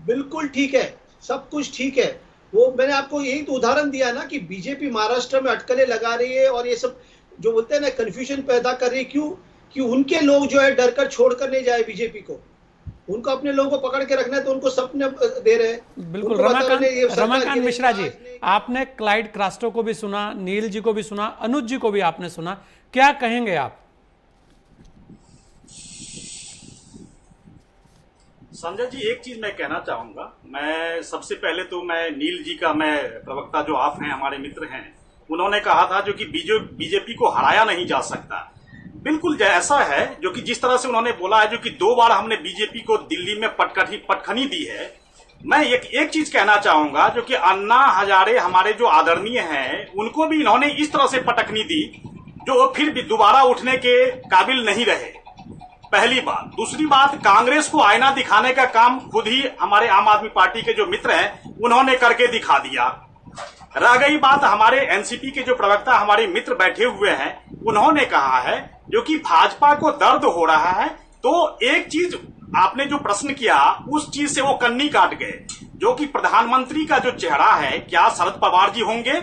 बिल्कुल ठीक है, सब कुछ ठीक है। वो मैंने आपको यही तो उदाहरण दिया ना कि बीजेपी महाराष्ट्र में अटकलें लगा रही है और ये सब जो बोलते हैं ना कंफ्यूजन पैदा कर रही है। क्यों? कि उनके लोग जो है डर कर छोड़कर नहीं जाए बीजेपी को, उनको अपने लोगों को पकड़ के रखना है तो उनको सपने दे रहे हैं। बिल्कुल। रमाकांत मिश्रा जी, आपने क्लाइड क्रास्टो को भी सुना, नील जी को भी सुना, अनुज जी को भी आपने सुना, क्या कहेंगे आप? संजय जी, एक चीज मैं कहना चाहूंगा। मैं सबसे पहले तो मैं नील जी का, मैं प्रवक्ता जो आप हैं, हमारे मित्र हैं, उन्होंने कहा था जो कि बीजेपी को हराया नहीं जा सकता। बिल्कुल ऐसा है जो कि जिस तरह से उन्होंने बोला है, जो कि 2 बार हमने बीजेपी को दिल्ली में पटखनी दी है। मैं एक चीज कहना चाहूंगा, जो कि अन्ना हजारे हमारे जो आदरणीय हैं, उनको भी इन्होंने इस तरह से पटखनी दी जो फिर भी दोबारा उठने के काबिल नहीं रहे। पहली बात। दूसरी बात, कांग्रेस को आईना दिखाने का काम खुद ही हमारे आम आदमी पार्टी के जो मित्र हैं उन्होंने करके दिखा दिया। रह गई बात, हमारे एनसीपी के जो प्रवक्ता हमारे मित्र बैठे हुए हैं, उन्होंने कहा है जो कि भाजपा को दर्द हो रहा है। तो एक चीज आपने जो प्रश्न किया, उस चीज से वो कन्नी काट गए, जो कि प्रधानमंत्री का जो चेहरा है, क्या शरद पवार जी होंगे?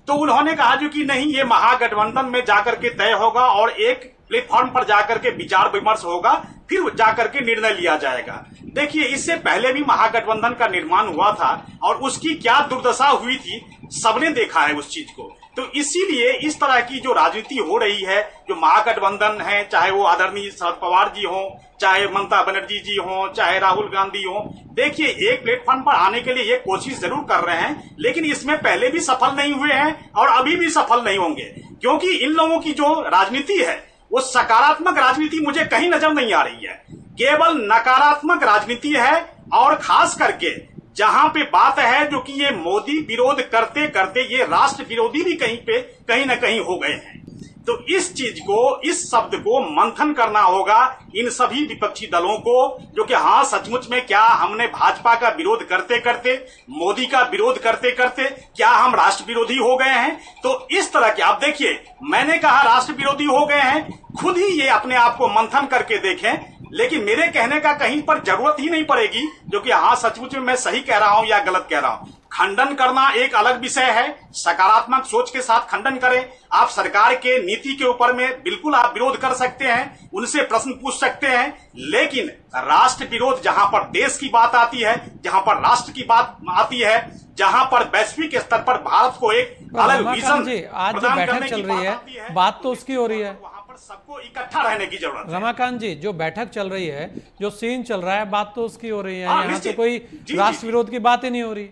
तो उन्होंने कहा जो कि नहीं, ये महागठबंधन में जाकर के तय होगा और एक प्लेटफॉर्म पर जाकर के विचार विमर्श होगा, फिर जाकर के निर्णय लिया जाएगा। देखिए, इससे पहले भी महागठबंधन का निर्माण हुआ था और उसकी क्या दुर्दशा हुई थी, सबने देखा है उस चीज को। तो इसीलिए इस तरह की जो राजनीति हो रही है, जो महागठबंधन है, चाहे वो आदरणीय शरद पवार जी हो, चाहे ममता बनर्जी जी हो, चाहे राहुल गांधी हो, देखिए एक प्लेटफॉर्म पर आने के लिए ये कोशिश जरूर कर रहे हैं, लेकिन इसमें पहले भी सफल नहीं हुए हैं और अभी भी सफल नहीं होंगे। क्योंकि इन लोगों की जो राजनीति है, वो सकारात्मक राजनीति मुझे कहीं नजर नहीं आ रही है, केवल नकारात्मक राजनीति है। और खास करके जहां पे बात है जो कि ये मोदी विरोध करते करते ये राष्ट्र विरोधी भी कहीं ना कहीं हो गए हैं। तो इस चीज को, इस शब्द को मंथन करना होगा इन सभी विपक्षी दलों को, जो कि हाँ सचमुच में क्या हमने भाजपा का विरोध करते करते, मोदी का विरोध करते करते क्या हम राष्ट्र विरोधी हो गए हैं? तो इस तरह के, आप देखिए, मैंने कहा राष्ट्र विरोधी हो गए हैं, खुद ही ये अपने आप को मंथन करके देखें। लेकिन मेरे कहने का कहीं पर जरूरत ही नहीं पड़ेगी जो कि हाँ सचमुच में मैं सही कह रहा हूं या गलत कह रहा हूं। खंडन करना एक अलग विषय है, सकारात्मक सोच के साथ खंडन करें। आप सरकार के नीति के ऊपर में बिल्कुल आप विरोध कर सकते हैं, उनसे प्रश्न पूछ सकते हैं, लेकिन राष्ट्र विरोध जहां पर देश की बात आती है, जहां पर राष्ट्र की बात आती है, जहां पर वैश्विक स्तर पर भारत को एक अलग विजन आज जो बैठक चल रही है, बात तो उसकी हो रही है, सबको इकट्ठा रहने की जरूरत है। रमाकांत जी, जो बैठक चल रही है, जो सीन चल रहा है, बात तो उसकी हो रही है। यहाँ तो कोई राष्ट्र विरोध की बात ही नहीं हो रही।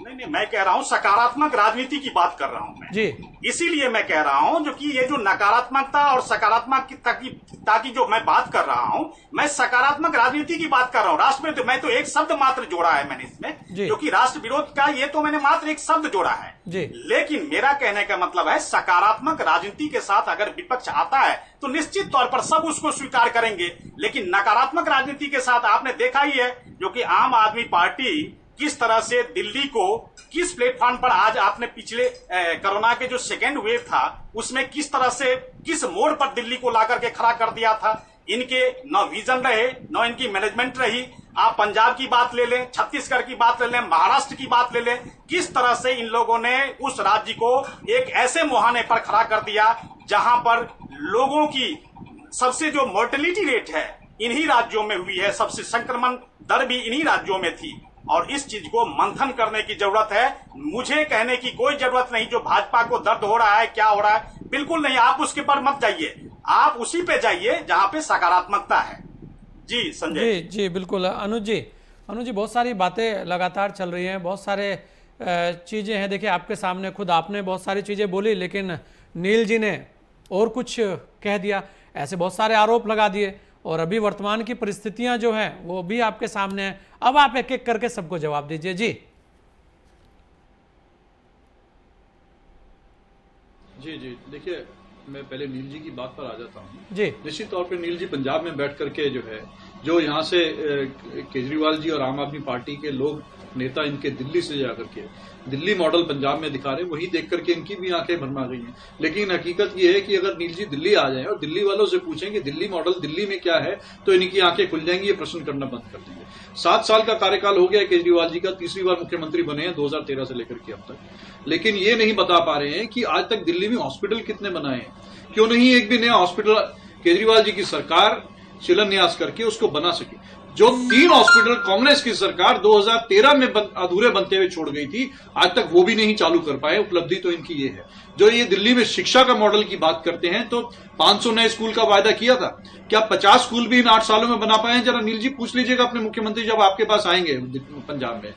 नहीं, मैं कह रहा हूं सकारात्मक राजनीति की बात कर रहा हूं मैं जी। इसीलिए मैं कह रहा हूं जो कि ये जो नकारात्मकता और सकारात्मकता की जो मैं बात कर रहा हूं, मैं सकारात्मक राजनीति की बात कर रहा हूं। राष्ट्र में तो मैं तो एक शब्द मात्र जोड़ा है मैंने इसमें, जो कि राष्ट्र विरोध का, ये तो मैंने मात्र एक शब्द जोड़ा है जी। लेकिन मेरा कहने का मतलब है सकारात्मक राजनीति के साथ अगर विपक्ष आता है तो निश्चित तौर पर सब उसको स्वीकार करेंगे। लेकिन नकारात्मक राजनीति के साथ आपने देखा ही है जो कि आम आदमी पार्टी किस तरह से दिल्ली को, किस प्लेटफॉर्म पर आज आपने पिछले कोरोना के जो सेकेंड वेव था उसमें किस तरह से, किस मोड़ पर दिल्ली को ला करके खड़ा कर दिया था। इनके न विजन रहे, न इनकी मैनेजमेंट रही। आप पंजाब की बात ले लें, छत्तीसगढ़ की बात ले लें, महाराष्ट्र की बात ले लें, किस तरह से इन लोगों ने उस राज्य को एक ऐसे मुहाने पर खड़ा कर दिया जहां पर लोगों की सबसे जो मोर्टेलिटी रेट है इन्हीं राज्यों में हुई है, सबसे संक्रमण दर भी इन्हीं राज्यों में थी। और इस चीज को मंथन करने की जरूरत है। मुझे कहने की कोई जरूरत नहीं जो भाजपा को दर्द हो रहा है, क्या हो रहा है, बिल्कुल नहीं। आप उसके पर मत जाइए, आप उसी पे जाइए जहां पे सकारात्मकता है। जी संजय जी बिल्कुल। अनुज जी, बहुत सारी बातें लगातार चल रही हैं, बहुत सारे चीज़ें हैं। देखिए आपके सामने, खुद आपने बहुत सारी चीज़ें बोली, लेकिन नील जी ने और कुछ कह दिया, ऐसे बहुत सारे आरोप लगा दिए। और अभी वर्तमान की परिस्थितियां जो हैं वो भी आपके सामने हैं। अब आप एक एक करके सबको जवाब दीजिए। जी जी, देखिए मैं पहले नील जी की बात पर आ जाता हूँ। जी निश्चित तौर पर नील जी पंजाब में बैठ करके जो यहाँ से केजरीवाल जी और आम आदमी पार्टी के लोग नेता इनके दिल्ली से जाकर के दिल्ली मॉडल पंजाब में दिखा रहे हैं, वही देख करके इनकी भी आंखें भरमा गई हैं। लेकिन हकीकत ये है कि अगर नील जी दिल्ली आ जाएं और दिल्ली वालों से पूछें कि दिल्ली मॉडल दिल्ली में क्या है, तो इनकी आंखें खुल जाएंगी, ये प्रश्न करना बंद कर देंगे। 7 साल का कार्यकाल हो गया केजरीवाल जी का, तीसरी बार मुख्यमंत्री बने हैं 2013 से लेकर के अब तक। लेकिन ये नहीं बता पा रहे हैं कि आज तक दिल्ली में हॉस्पिटल कितने बनाए हैं, क्यों नहीं एक भी नया हॉस्पिटल केजरीवाल जी की सरकार शिलान्यास करके उसको बना सके। जो 3 हॉस्पिटल कांग्रेस की सरकार 2013 में अधूरे बनते हुए छोड़ गई थी, आज तक वो भी नहीं चालू कर पाए। उपलब्धि तो इनकी ये है। जो ये दिल्ली में शिक्षा का मॉडल की बात करते हैं, तो 500 नए स्कूल का वायदा किया था, क्या 50 स्कूल भी इन 8 सालों में बना पाए हैं? जरा नील जी पूछ लीजिएगा अपने मुख्यमंत्री जब आपके पास आएंगे पंजाब में।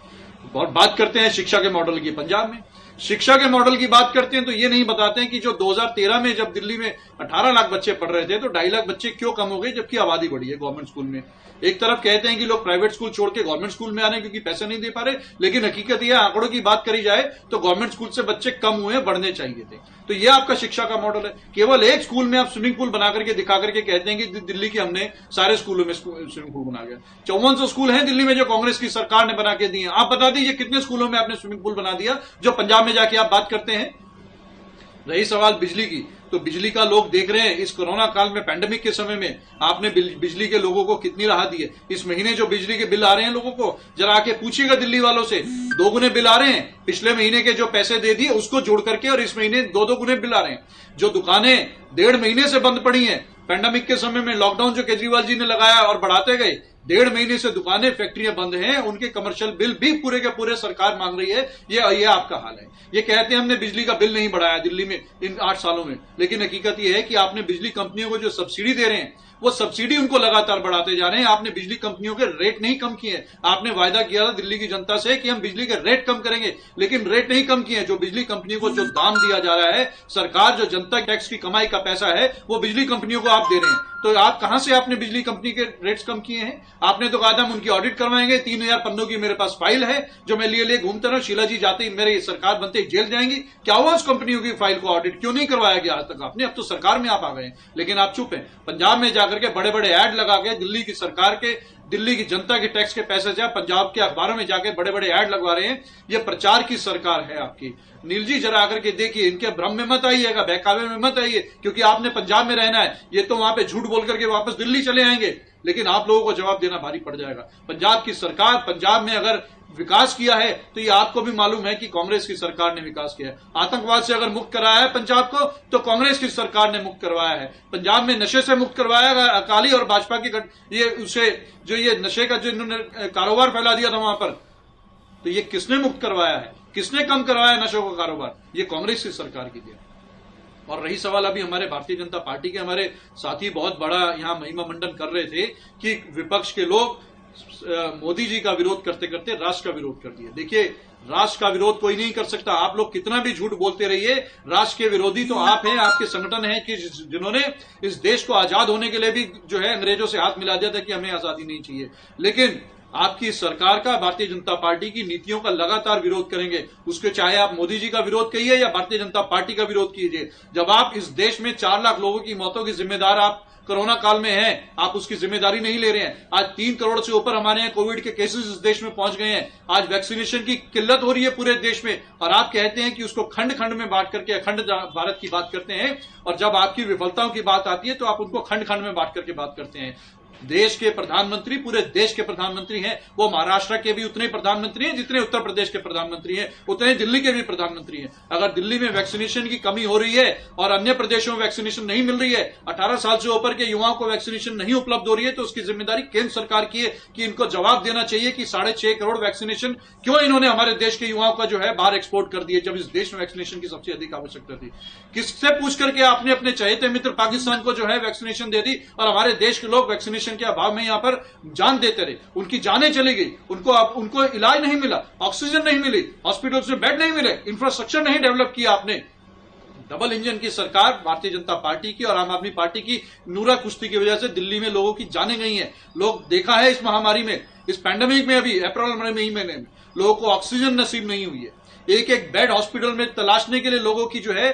और बात करते हैं शिक्षा के मॉडल की, पंजाब में शिक्षा के मॉडल की बात करते हैं तो ये नहीं बताते हैं कि जो 2013 में जब दिल्ली में 18 लाख बच्चे पढ़ रहे थे, तो 2.5 लाख बच्चे क्यों कम हो गए जबकि आबादी बढ़ी है गवर्नमेंट स्कूल में। एक तरफ कहते हैं कि लोग प्राइवेट स्कूल छोड़ के गवर्नमेंट स्कूल में आ रहे हैं क्योंकि पैसे नहीं दे पा रहे, लेकिन हकीकत यह आंकड़ों की बात करी जाए तो गवर्नमेंट स्कूल से बच्चे कम हुए, बढ़ने चाहिए थे। तो ये आपका शिक्षा का मॉडल है। केवल एक स्कूल में आप स्विमिंग पूल बना करके दिखा करके कहते हैं कि दिल्ली के हमने सारे स्कूलों में स्विमिंग पूल बना दिया। 5400 स्कूल हैं दिल्ली में जो कांग्रेस की सरकार ने बना के दिए। आप बता दीजिए कितने स्कूलों में आपने स्विमिंग पूल बना दिया जो पंजाब में जाके आप बात करते हैं। रही सवाल बिजली की, तो बिजली का लोग देख रहे हैं इस कोरोना काल में, पैंडेमिक के समय में आपने बिजली के लोगों को कितनी राहत दी है। इस महीने जो बिजली के बिल आ रहे हैं लोगों को, जरा आके पूछिएगा दिल्ली वालों से, 2 गुने बिल आ रहे हैं। पिछले महीने के जो पैसे दे दिए उसको जोड़ करके, और इस महीने 2-2 गुने बिल आ रहे हैं। जो दुकानें 1.5 महीने से बंद पड़ी हैं, पैंडेमिक के समय में लॉकडाउन जो केजरीवाल जी ने लगाया और बढ़ाते गए, 1.5 महीने से दुकानें फैक्ट्रियां बंद हैं, उनके कमर्शियल बिल भी पूरे के पूरे सरकार मांग रही है। ये आपका हाल है। ये कहते हैं हमने बिजली का बिल नहीं बढ़ाया दिल्ली में इन 8 सालों में, लेकिन हकीकत ये है कि आपने बिजली कंपनियों को जो सब्सिडी दे रहे हैं वो सब्सिडी उनको लगातार बढ़ाते जा रहे हैं। आपने बिजली कंपनियों के रेट नहीं कम किए। आपने वायदा किया था दिल्ली की जनता से कि हम बिजली के रेट कम करेंगे, लेकिन रेट नहीं कम किए। जो बिजली कंपनियों को जो दाम दिया जा रहा है, सरकार जो जनता टैक्स की कमाई का पैसा है वो बिजली कंपनियों को आप दे रहे हैं। तो आप कहां से आपने बिजली कंपनी के रेट्स कम किए हैं? आपने तो कहा था हम उनकी ऑडिट करवाएंगे। 3000 पन्नों की मेरे पास फाइल है जो मैं लिए घूमता रहा। शीला जी जाते ही मेरी सरकार बनते ही जेल जाएंगी। क्या हुआ उस कंपनियों की फाइल को ऑडिट क्यों नहीं करवाया गया आज तक आपने? अब तो सरकार में आप आ गए, लेकिन आप चुप हैं। पंजाब में जाकर के बड़े बड़े ऐड लगा के दिल्ली की सरकार के, दिल्ली की जनता के टैक्स के पैसे से पंजाब के अखबारों में जाके बड़े बड़े ऐड लगवा रहे हैं। ये प्रचार की सरकार है आपकी। नील जी जरा आकर के देखिए, इनके भ्रम में मत आइएगा, बहकावे में मत आइए, क्योंकि आपने पंजाब में रहना है। ये तो वहां पे झूठ बोल करके वापस दिल्ली चले आएंगे, लेकिन आप लोगों को जवाब देना भारी पड़ जाएगा। पंजाब की सरकार, पंजाब में अगर विकास किया है तो ये आपको भी मालूम है कि कांग्रेस की सरकार ने विकास किया है। आतंकवाद से अगर मुक्त कराया है पंजाब को तो कांग्रेस की सरकार ने मुक्त करवाया है। पंजाब में नशे से मुक्त करवाया है अकाली और भाजपा की ये उसे जो ये नशे का जो इन्होंने कारोबार फैला दिया था वहां पर, तो ये किसने मुक्त करवाया है? किसने कम करवाया नशों का कारोबार? ये कांग्रेस की सरकार की दिया। और रही सवाल अभी हमारे भारतीय जनता पार्टी के, हमारे साथी बहुत बड़ा यहां महिमा मंडन कर रहे थे कि विपक्ष के लोग मोदी जी का विरोध करते करते राष्ट्र का विरोध कर दिया। देखिए, राष्ट्र का विरोध कोई नहीं कर सकता। आप लोग कितना भी झूठ बोलते रहिए, राष्ट्र के विरोधी तो आप हैं। आपके संगठन हैं कि जिन्होंने इस देश को आजाद होने के लिए भी जो है अंग्रेजों से हाथ मिला दिया था कि हमें आजादी नहीं चाहिए। लेकिन आपकी सरकार का, भारतीय जनता पार्टी की नीतियों का लगातार विरोध करेंगे। उसके चाहे आप मोदी जी का विरोध कहिए या भारतीय जनता पार्टी का विरोध कीजिए। जब आप इस देश में 4 लाख लोगों की मौतों की जिम्मेदार आप कोरोना काल में हैं, आप उसकी जिम्मेदारी नहीं ले रहे हैं। आज 3 करोड़ से ऊपर हमारे यहाँ कोविड के केसेस इस देश में पहुंच गए हैं। आज वैक्सीनेशन की किल्लत हो रही है पूरे देश में, और आप कहते हैं कि उसको खंड खंड में बांट करके अखंड भारत की बात करते हैं। और जब आपकी विफलताओं की बात आती है तो आप उनको खंड खंड में बांट करके बात करते हैं। देश के प्रधानमंत्री पूरे देश के प्रधानमंत्री हैं। वो महाराष्ट्र के भी उतने प्रधानमंत्री हैं जितने उत्तर प्रदेश के प्रधानमंत्री हैं, उतने दिल्ली के भी प्रधानमंत्री हैं। अगर दिल्ली में वैक्सीनेशन की कमी हो रही है और अन्य प्रदेशों में वैक्सीनेशन नहीं मिल रही है, 18 साल से ऊपर के युवाओं को वैक्सीनेशन नहीं उपलब्ध हो रही है, तो उसकी जिम्मेदारी केंद्र सरकार की है कि इनको जवाब देना चाहिए कि 6.5 करोड़ वैक्सीनेशन क्यों इन्होंने हमारे देश के युवाओं का जो है बाहर एक्सपोर्ट कर दिए, जब इस देश में वैक्सीनेशन की सबसे अधिक आवश्यकता थी। किससे पूछ करके आपने अपने चहेते मित्र पाकिस्तान को जो है वैक्सीनेशन दे दी, और हमारे देश के लोग वैक्सीनेशन के अभाव में यहां पर जान देते रहे। उनकी जानें चली गई, उनको इलाज नहीं मिला, ऑक्सीजन नहीं मिली, हॉस्पिटल्स में बेड नहीं मिले, इंफ्रास्ट्रक्चर नहीं डेवलप किया आपने। डबल इंजन की सरकार भारतीय जनता पार्टी की और आम आदमी पार्टी की नूरा कुश्ती की वजह से दिल्ली में लोगों की जानें गई हैं। लोग देखा है इस महामारी में, इस पैंडेमिक में, अभी अप्रैल महीने में लोगों को ऑक्सीजन नसीब नहीं हुई है। एक एक बेड हॉस्पिटल में तलाशने के लिए लोगों की जो है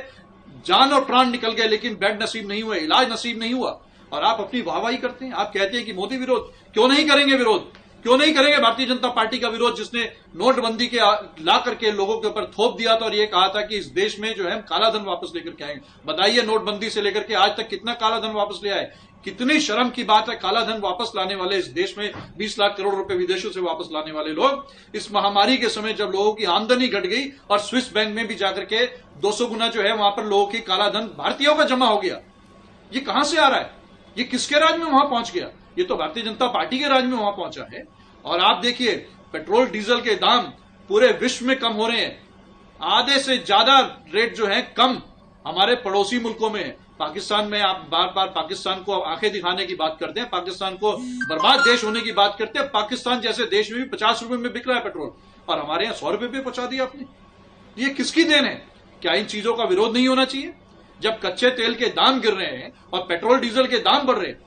जान और प्राण निकल गए, लेकिन बेड नसीब नहीं हुए, इलाज नसीब नहीं हुआ, और आप अपनी वाहवाही करते हैं। आप कहते हैं कि मोदी विरोध, क्यों नहीं करेंगे विरोध, क्यों नहीं करेंगे भारतीय जनता पार्टी का विरोध, जिसने नोटबंदी के ला करके लोगों के ऊपर थोप दिया था और ये कहा था कि इस देश में जो है हम काला धन वापस लेकर के आएंगे। बताइए, नोटबंदी से लेकर के आज तक कितना काला धन वापस ले आए? कितनी शर्म की बात है। काला धन वापस लाने वाले, इस देश में 20 लाख करोड़ रुपए विदेशों से वापस लाने वाले लोग, इस महामारी के समय जब लोगों की आमदनी घट गई और स्विस बैंक में भी जाकर के 200 गुना जो है वहां पर लोगों की काला धन भारतीयों का जमा हो गया। ये कहां से आ रहा है? ये किसके राज में वहां पहुंच गया? ये तो भारतीय जनता पार्टी के राज में वहां पहुंचा है। और आप देखिए, पेट्रोल डीजल के दाम पूरे विश्व में कम हो रहे हैं। आधे से ज्यादा रेट जो है कम हमारे पड़ोसी मुल्कों में है। पाकिस्तान में आप बार बार पाकिस्तान को आंखें दिखाने की बात करते हैं, पाकिस्तान को बर्बाद देश होने की बात करते हैं। पाकिस्तान जैसे देश में भी 50 रुपए में बिक रहा है पेट्रोल, और हमारे यहां 100 रुपए पे पहुंचा दिया आपने। ये किसकी देन है? क्या इन चीजों का विरोध नहीं होना चाहिए? जब कच्चे तेल के दाम गिर रहे हैं और पेट्रोल डीजल के दाम बढ़ रहे हैं,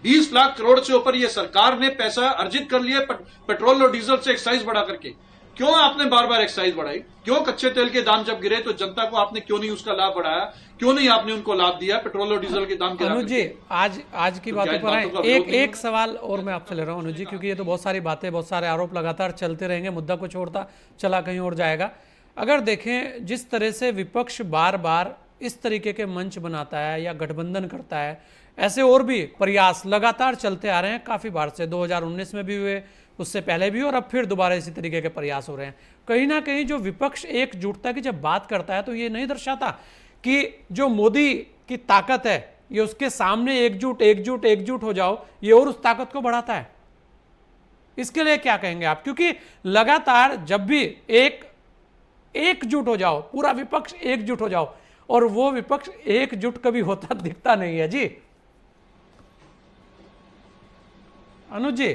20 लाख करोड़ से ऊपर ये सरकार ने पैसा अर्जित कर लिया पेट्रोल और डीजल से एक्साइज बढ़ा करके। क्यों आपने बार बार एक्साइज बढ़ाई? क्यों कच्चे तेल के दाम जब गिरे तो जनता को आपने क्यों नहीं उसका लाभ बढ़ाया? क्यों नहीं आपने उनको लाभ दिया पेट्रोल और डीजल के दाम? अनुज जी, आज की बातों पर आए, एक सवाल और मैं आपसे ले रहा हूं अनुज जी, क्योंकि ये तो बहुत सारी बातें, बहुत सारे आरोप लगातार चलते रहेंगे, मुद्दा कुछ छोड़ता चला कहीं और जाएगा। अगर देखें जिस तरह से विपक्ष बार बार इस तरीके के मंच बनाता है या गठबंधन करता है, ऐसे और भी प्रयास लगातार चलते आ रहे हैं काफ़ी बार से, 2019 में भी हुए, उससे पहले भी, और अब फिर दोबारा इसी तरीके के प्रयास हो रहे हैं। कहीं ना कहीं जो विपक्ष एकजुटता की जब बात करता है तो ये नहीं दर्शाता कि जो मोदी की ताकत है ये उसके सामने एकजुट हो जाओ, ये और उस ताकत को बढ़ाता है। इसके लिए क्या कहेंगे आप? क्योंकि लगातार जब भी एकजुट हो जाओ, पूरा विपक्ष एकजुट हो जाओ, और वो विपक्ष एकजुट कभी होता दिखता नहीं है जी। अनुज जी,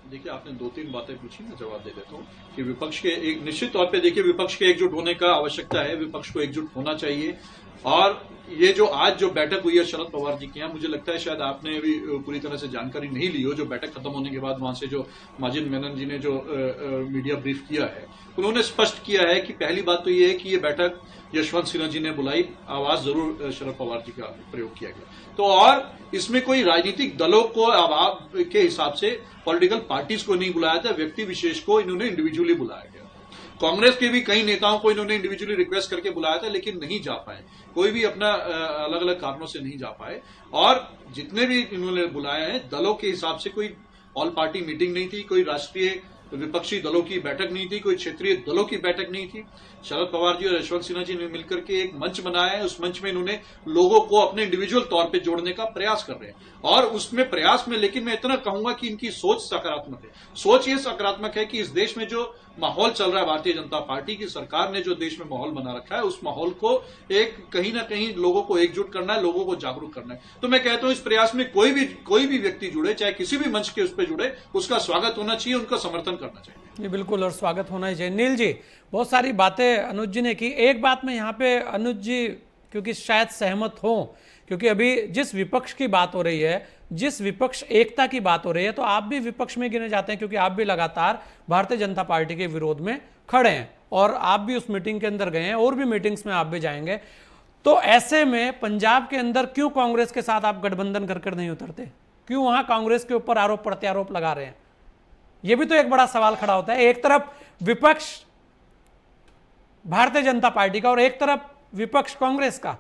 देखिए, आपने 2-3 बातें पूछी, मैं जवाब दे देता हूं कि विपक्ष के एक निश्चित तौर पे देखिए विपक्ष के एकजुट होने का आवश्यकता है, विपक्ष को एकजुट होना चाहिए। और ये जो आज जो बैठक हुई है शरद पवार जी के यहाँ, मुझे लगता है शायद आपने भी पूरी तरह से जानकारी नहीं ली हो। जो बैठक खत्म होने के बाद वहां से जो माजिद मेनन जी ने जो मीडिया ब्रीफ किया है, उन्होंने स्पष्ट किया है कि पहली बात तो ये है कि ये बैठक यशवंत सिन्हा जी ने बुलाई, आवाज जरूर शरद पवार जी का प्रयोग किया गया। तो और इसमें कोई राजनीतिक दलों को आवाज के हिसाब से पॉलिटिकल पार्टीज को नहीं बुलाया था, व्यक्ति विशेष को इन्होंने इंडिविजुअली बुलाया गया। कांग्रेस के भी कई नेताओं को इन्होंने इंडिविजुअली रिक्वेस्ट करके बुलाया था, लेकिन नहीं जा पाए, कोई भी अपना अलग अलग कारणों से नहीं जा पाए। और जितने भी इन्होंने बुलाए हैं, दलों के हिसाब से कोई ऑल पार्टी मीटिंग नहीं थी, कोई राष्ट्रीय विपक्षी दलों की बैठक नहीं थी, कोई क्षेत्रीय दलों की बैठक नहीं थी। शरद पवार जी और यशवंत सिन्हा जी ने मिलकर के एक मंच बनाया है। उस मंच में इन्होंने लोगों को अपने इंडिविजुअल तौर पे जोड़ने का प्रयास कर रहे हैं, और उसमें प्रयास में, लेकिन मैं इतना कहूंगा कि इनकी सोच सकारात्मक है। सोच ये सकारात्मक है कि इस देश में जो माहौल चल रहा है, भारतीय जनता पार्टी की सरकार ने जो देश में माहौल बना रखा है, उस माहौल को एक कहीं ना कहीं लोगों को एकजुट करना है, लोगों को जागरूक करना है। तो मैं कहता हूं इस प्रयास में कोई भी व्यक्ति जुड़े, चाहे किसी भी मंच के उस पर जुड़े, उसका स्वागत होना चाहिए, उनका समर्थन करना चाहिए। जी बिल्कुल, और स्वागत होना ही चाहिए। नील जी, बहुत सारी बातें अनुज जी ने की। एक बात में यहाँ पे अनुज जी क्योंकि शायद सहमत हो, क्योंकि अभी जिस विपक्ष की बात हो रही है, जिस विपक्ष एकता की बात हो रही है, तो आप भी विपक्ष में गिने जाते हैं, क्योंकि आप भी लगातार भारतीय जनता पार्टी के विरोध में खड़े हैं, और आप भी उस मीटिंग के अंदर गए हैं, और भी मीटिंग्स में आप भी जाएंगे। तो ऐसे में पंजाब के अंदर क्यों कांग्रेस के साथ आप गठबंधन कर नहीं उतरते? क्यों वहां कांग्रेस के ऊपर आरोप प्रत्यारोप लगा रहे हैं? यह भी तो एक बड़ा सवाल खड़ा होता है। एक तरफ विपक्ष भारतीय जनता पार्टी का और एक तरफ विपक्ष कांग्रेस का।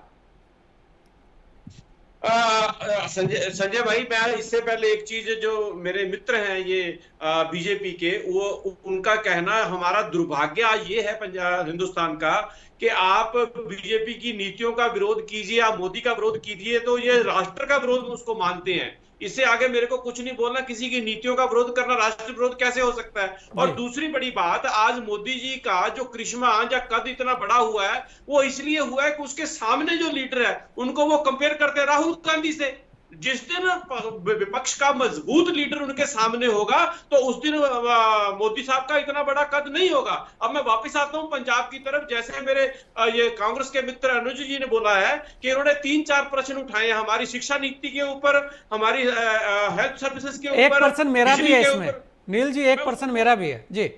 संजय भाई, मैं इससे पहले एक चीज, जो मेरे मित्र हैं ये बीजेपी के, वो उनका कहना, हमारा दुर्भाग्य ये है पंजाब हिंदुस्तान का कि आप बीजेपी की नीतियों का विरोध कीजिए, आप मोदी का विरोध कीजिए तो ये राष्ट्र का विरोध उसको मानते हैं। इससे आगे मेरे को कुछ नहीं बोलना। किसी की नीतियों का विरोध करना राष्ट्र विरोध कैसे हो सकता है? और दूसरी बड़ी बात, आज मोदी जी का जो करिश्मा या कद इतना बड़ा हुआ है, वो इसलिए हुआ है कि उसके सामने जो लीडर है उनको वो कंपेयर करते हैं राहुल गांधी से। जिस दिन विपक्ष का मजबूत लीडर उनके सामने होगा तो उस दिन मोदी साहब का इतना बड़ा कद नहीं होगा। अब मैं वापस आता हूं पंजाब की तरफ। जैसे मेरे ये कांग्रेस के मित्र अनुज जी ने बोला है कि इन्होंने 3-4 प्रश्न उठाए हैं, हमारी शिक्षा नीति के ऊपर, हमारी हेल्थ सर्विसेज के ऊपर। 1% मेरा भी है इसमें नील जी, 1% मेरा भी है जी।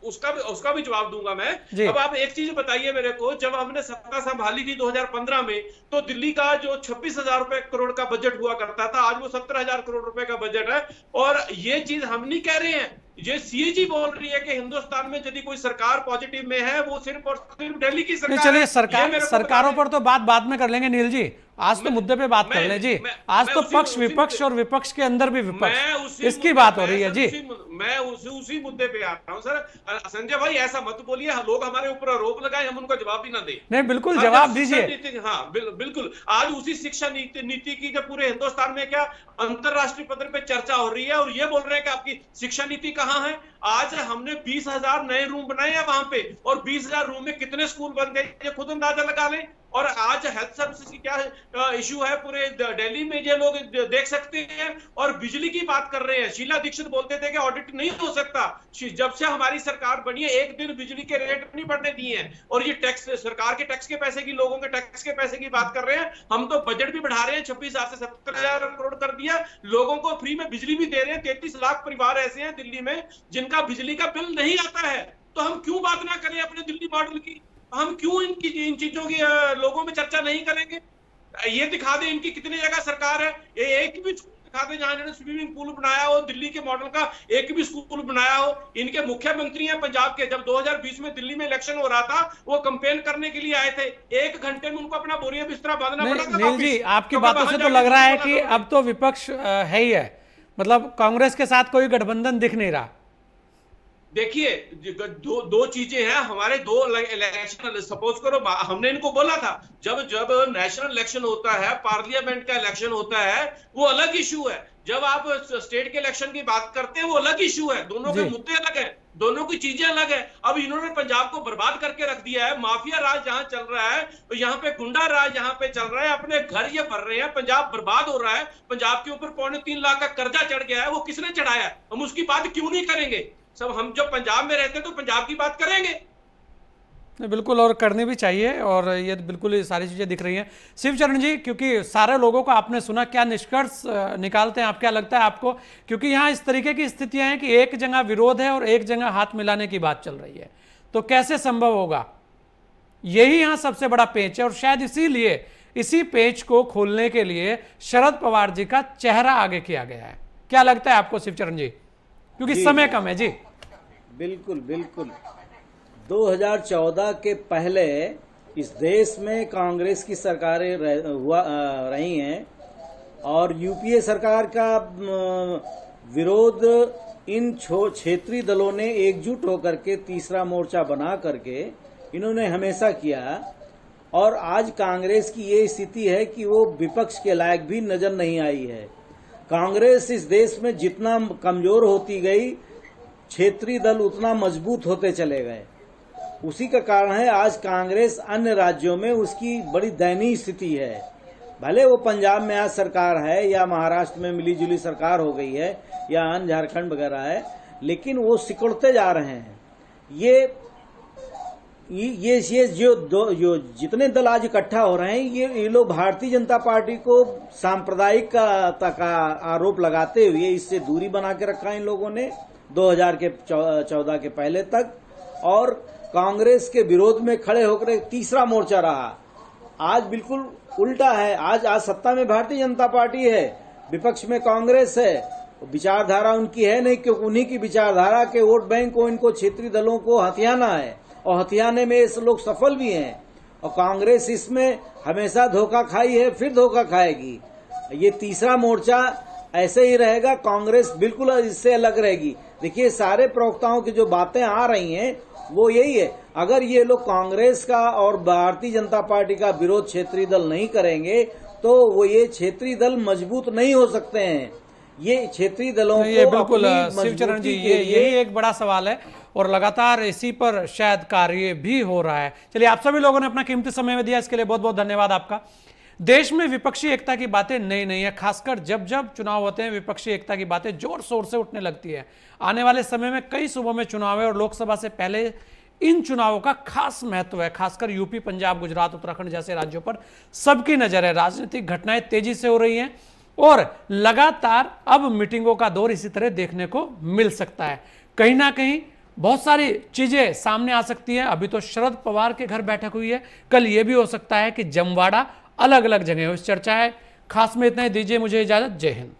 उसका भी जवाब दूंगा मैं। जी। अब आप एक चीज बताइए मेरे को, जब हमने सत्ता संभाली थी 2015 में, तो दिल्ली का जो 26,000 करोड़ का बजट हुआ करता था, आज वो 17,000 करोड़ रुपए का बजट है। और ये चीज हम नहीं कह रहे हैं, ये सीएजी बोल रही है कि हिंदुस्तान में यदि कोई सरकार पॉजिटिव में है वो सिर्फ और सिर्फ दिल्ली की सरकार नहीं, चलिए है। ये मेरे को सरकारों बता पर तो बात बाद में कर लेंगे नील जी, आज तो मुद्दे पे बात कर लें जी। आज तो पक्ष विपक्ष और विपक्ष के अंदर भी विपक्ष, इसकी बात हो रही है जी। मैं उसी मुद्दे पे आ रहा हूं सर। संजय भाई ऐसा मत बोलिए, लोग हमारे ऊपर आरोप लगाए, हम उनका जवाब भी ना दें। नहीं, बिल्कुल जवाब दीजिए। हाँ बिल्कुल। आज उसी शिक्षा नीति की जब पूरे हिंदुस्तान में क्या अंतरराष्ट्रीय पद्धति पे चर्चा हो रही है, और ये बोल रहे हैं कि आपकी शिक्षा नीति कहाँ है। आज हमने 20,000 नए रूम बनाए हैं वहां पे, और 20,000 रूम में कितने स्कूल बन गए ये खुद अंदाजा लगा लें। और आज हेल्थ सर्विसेज की क्या इशू है पूरे दिल्ली में, ये लोग देख सकते हैं। और बिजली की बात कर रहे हैं, शीला दीक्षित बोलते थे कि ऑडिट नहीं हो सकता। जब से हमारी सरकार बनी है, एक दिन बिजली के रेट नहीं बढ़ने दिए हैं। और ये टैक्स, सरकार के टैक्स के पैसे की, लोगों के टैक्स के पैसे की बात कर रहे हैं। हम तो बजट भी बढ़ा रहे हैं, 26,000 से 70,000 करोड़ कर दिया। लोगों को फ्री में बिजली भी दे रहे हैं। 33 लाख परिवार ऐसे हैं दिल्ली में जिनका बिजली का बिल नहीं आता है। तो हम क्यों बात ना करें अपने दिल्ली मॉडल की? हम क्यों इन चीजों की लोगों में चर्चा नहीं करेंगे? ये दिखा दें इनकी कितनी जगह सरकार है, ये एक भी दिखा दें जहां इन्होंने स्विमिंग पूल बनाया हो, दिल्ली के मॉडल का एक भी स्कूल बनाया हो। इनके मुख्यमंत्री हैं पंजाब के, जब 2020 में दिल्ली में इलेक्शन हो रहा था, वो कैंपेन करने के लिए आए थे। 1 घंटे में उनको अपना बोरिया बिस्तरा बांधना पड़ा था। नील जी, आपकी बातों से तो लग रहा है कि अब तो विपक्ष है ही है, मतलब कांग्रेस के साथ कोई गठबंधन दिख नहीं रहा। देखिए दो चीजें हैं हमारे, दो इलेक्शन। सपोज करो हमने इनको बोला था, जब नेशनल इलेक्शन होता है, पार्लियामेंट का इलेक्शन होता है, वो अलग इशू है। जब आप स्टेट के इलेक्शन की बात करते हैं वो अलग इशू है। दोनों के मुद्दे अलग है, दोनों की चीजें अलग है। अब इन्होंने पंजाब को बर्बाद करके रख दिया है। माफिया राज जहां चल रहा है, तो यहाँ पे गुंडा राज यहाँ पे चल रहा है। अपने घर ये भर रहे हैं, पंजाब बर्बाद हो रहा है। पंजाब के ऊपर 3.25 लाख का कर्जा चढ़ गया है, वो किसने चढ़ाया? हम उसकी बात क्यों नहीं करेंगे? सब हम जब पंजाब में रहते हैं तो पंजाब की बात करेंगे। बिल्कुल, और करनी भी चाहिए, और ये बिल्कुल ये सारी चीज़ें दिख रही हैं। शिवचरण जी, क्योंकि सारे लोगों को आपने सुना, क्या निष्कर्ष निकालते हैं आप? क्या लगता है आपको? क्योंकि यहाँ इस तरीके की स्थितियां हैं कि एक जगह विरोध है और एक जगह हाथ मिलाने की बात चल रही है, तो कैसे संभव होगा? यही यहाँ सबसे बड़ा पेच है, और शायद इसीलिए इसी पेच को खोलने के लिए शरद पवार जी का चेहरा आगे किया गया है। क्या लगता है आपको शिवचरण जी? क्योंकि समय कम है जी। बिल्कुल बिल्कुल। 2014 के पहले इस देश में कांग्रेस की सरकारें रही हैं, और यूपीए सरकार का विरोध इन क्षेत्रीय दलों ने एकजुट होकर के तीसरा मोर्चा बना करके इन्होंने हमेशा किया। और आज कांग्रेस की ये स्थिति है कि वो विपक्ष के लायक भी नजर नहीं आई है। कांग्रेस इस देश में जितना कमजोर होती गई, क्षेत्रीय दल उतना मजबूत होते चले गए। उसी का कारण है आज कांग्रेस अन्य राज्यों में उसकी बड़ी दयनीय स्थिति है। भले वो पंजाब में आज सरकार है, या महाराष्ट्र में मिलीजुली सरकार हो गई है, या अन्य झारखंड वगैरह है, लेकिन वो सिकुड़ते जा रहे हैं। ये जो जितने दल आज इकट्ठा हो रहे हैं, ये लोग भारतीय जनता पार्टी को सांप्रदायिक का आरोप लगाते हुए इससे दूरी बना के रखा इन लोगों ने 2014 के पहले तक, और कांग्रेस के विरोध में खड़े होकर एक तीसरा मोर्चा रहा। आज बिल्कुल उल्टा है। आज सत्ता में भारतीय जनता पार्टी है, विपक्ष में कांग्रेस है। विचारधारा उनकी है नहीं, क्योंकि उन्हीं की विचारधारा के वोट बैंक को, इनको क्षेत्रीय दलों को हथियाना है, और हथियाने में इस लोग सफल भी हैं। और कांग्रेस इसमें हमेशा धोखा खाई है, फिर धोखा खाएगी। ये तीसरा मोर्चा ऐसे ही रहेगा, कांग्रेस बिल्कुल इससे अलग रहेगी। देखिए, सारे प्रवक्ताओं की जो बातें आ रही हैं वो यही है, अगर ये लोग कांग्रेस का और भारतीय जनता पार्टी का विरोध क्षेत्रीय दल नहीं करेंगे तो वो ये क्षेत्रीय दल मजबूत नहीं हो सकते हैं। ये क्षेत्रीय दलों को ये बिल्कुल शिवचरण जी, यही एक बड़ा सवाल है, और लगातार इसी पर शायद कार्य भी हो रहा है। चलिए, आप सभी लोगों ने अपना कीमती समय में दिया, इसके लिए बहुत बहुत धन्यवाद आपका। देश में विपक्षी एकता की बातें नई नहीं है, खासकर जब जब चुनाव होते हैं विपक्षी एकता की बातें जोर शोर से उठने लगती है। आने वाले समय में कई सूबों में चुनाव है, और लोकसभा से पहले इन चुनावों का खास महत्व है। खासकर यूपी, पंजाब, गुजरात, उत्तराखंड जैसे राज्यों पर सबकी नजर है। राजनीतिक घटनाएं तेजी से हो रही हैं, और लगातार अब मीटिंगों का दौर इसी तरह देखने को मिल सकता है। कहीं ना कहीं बहुत सारी चीजें सामने आ सकती हैं। अभी तो शरद पवार के घर बैठक हुई है, कल ये भी हो सकता है कि जमवाड़ा अलग अलग जगह हो। इस चर्चा है खास में इतना ही, दीजिए मुझे इजाजत। जय हिंद।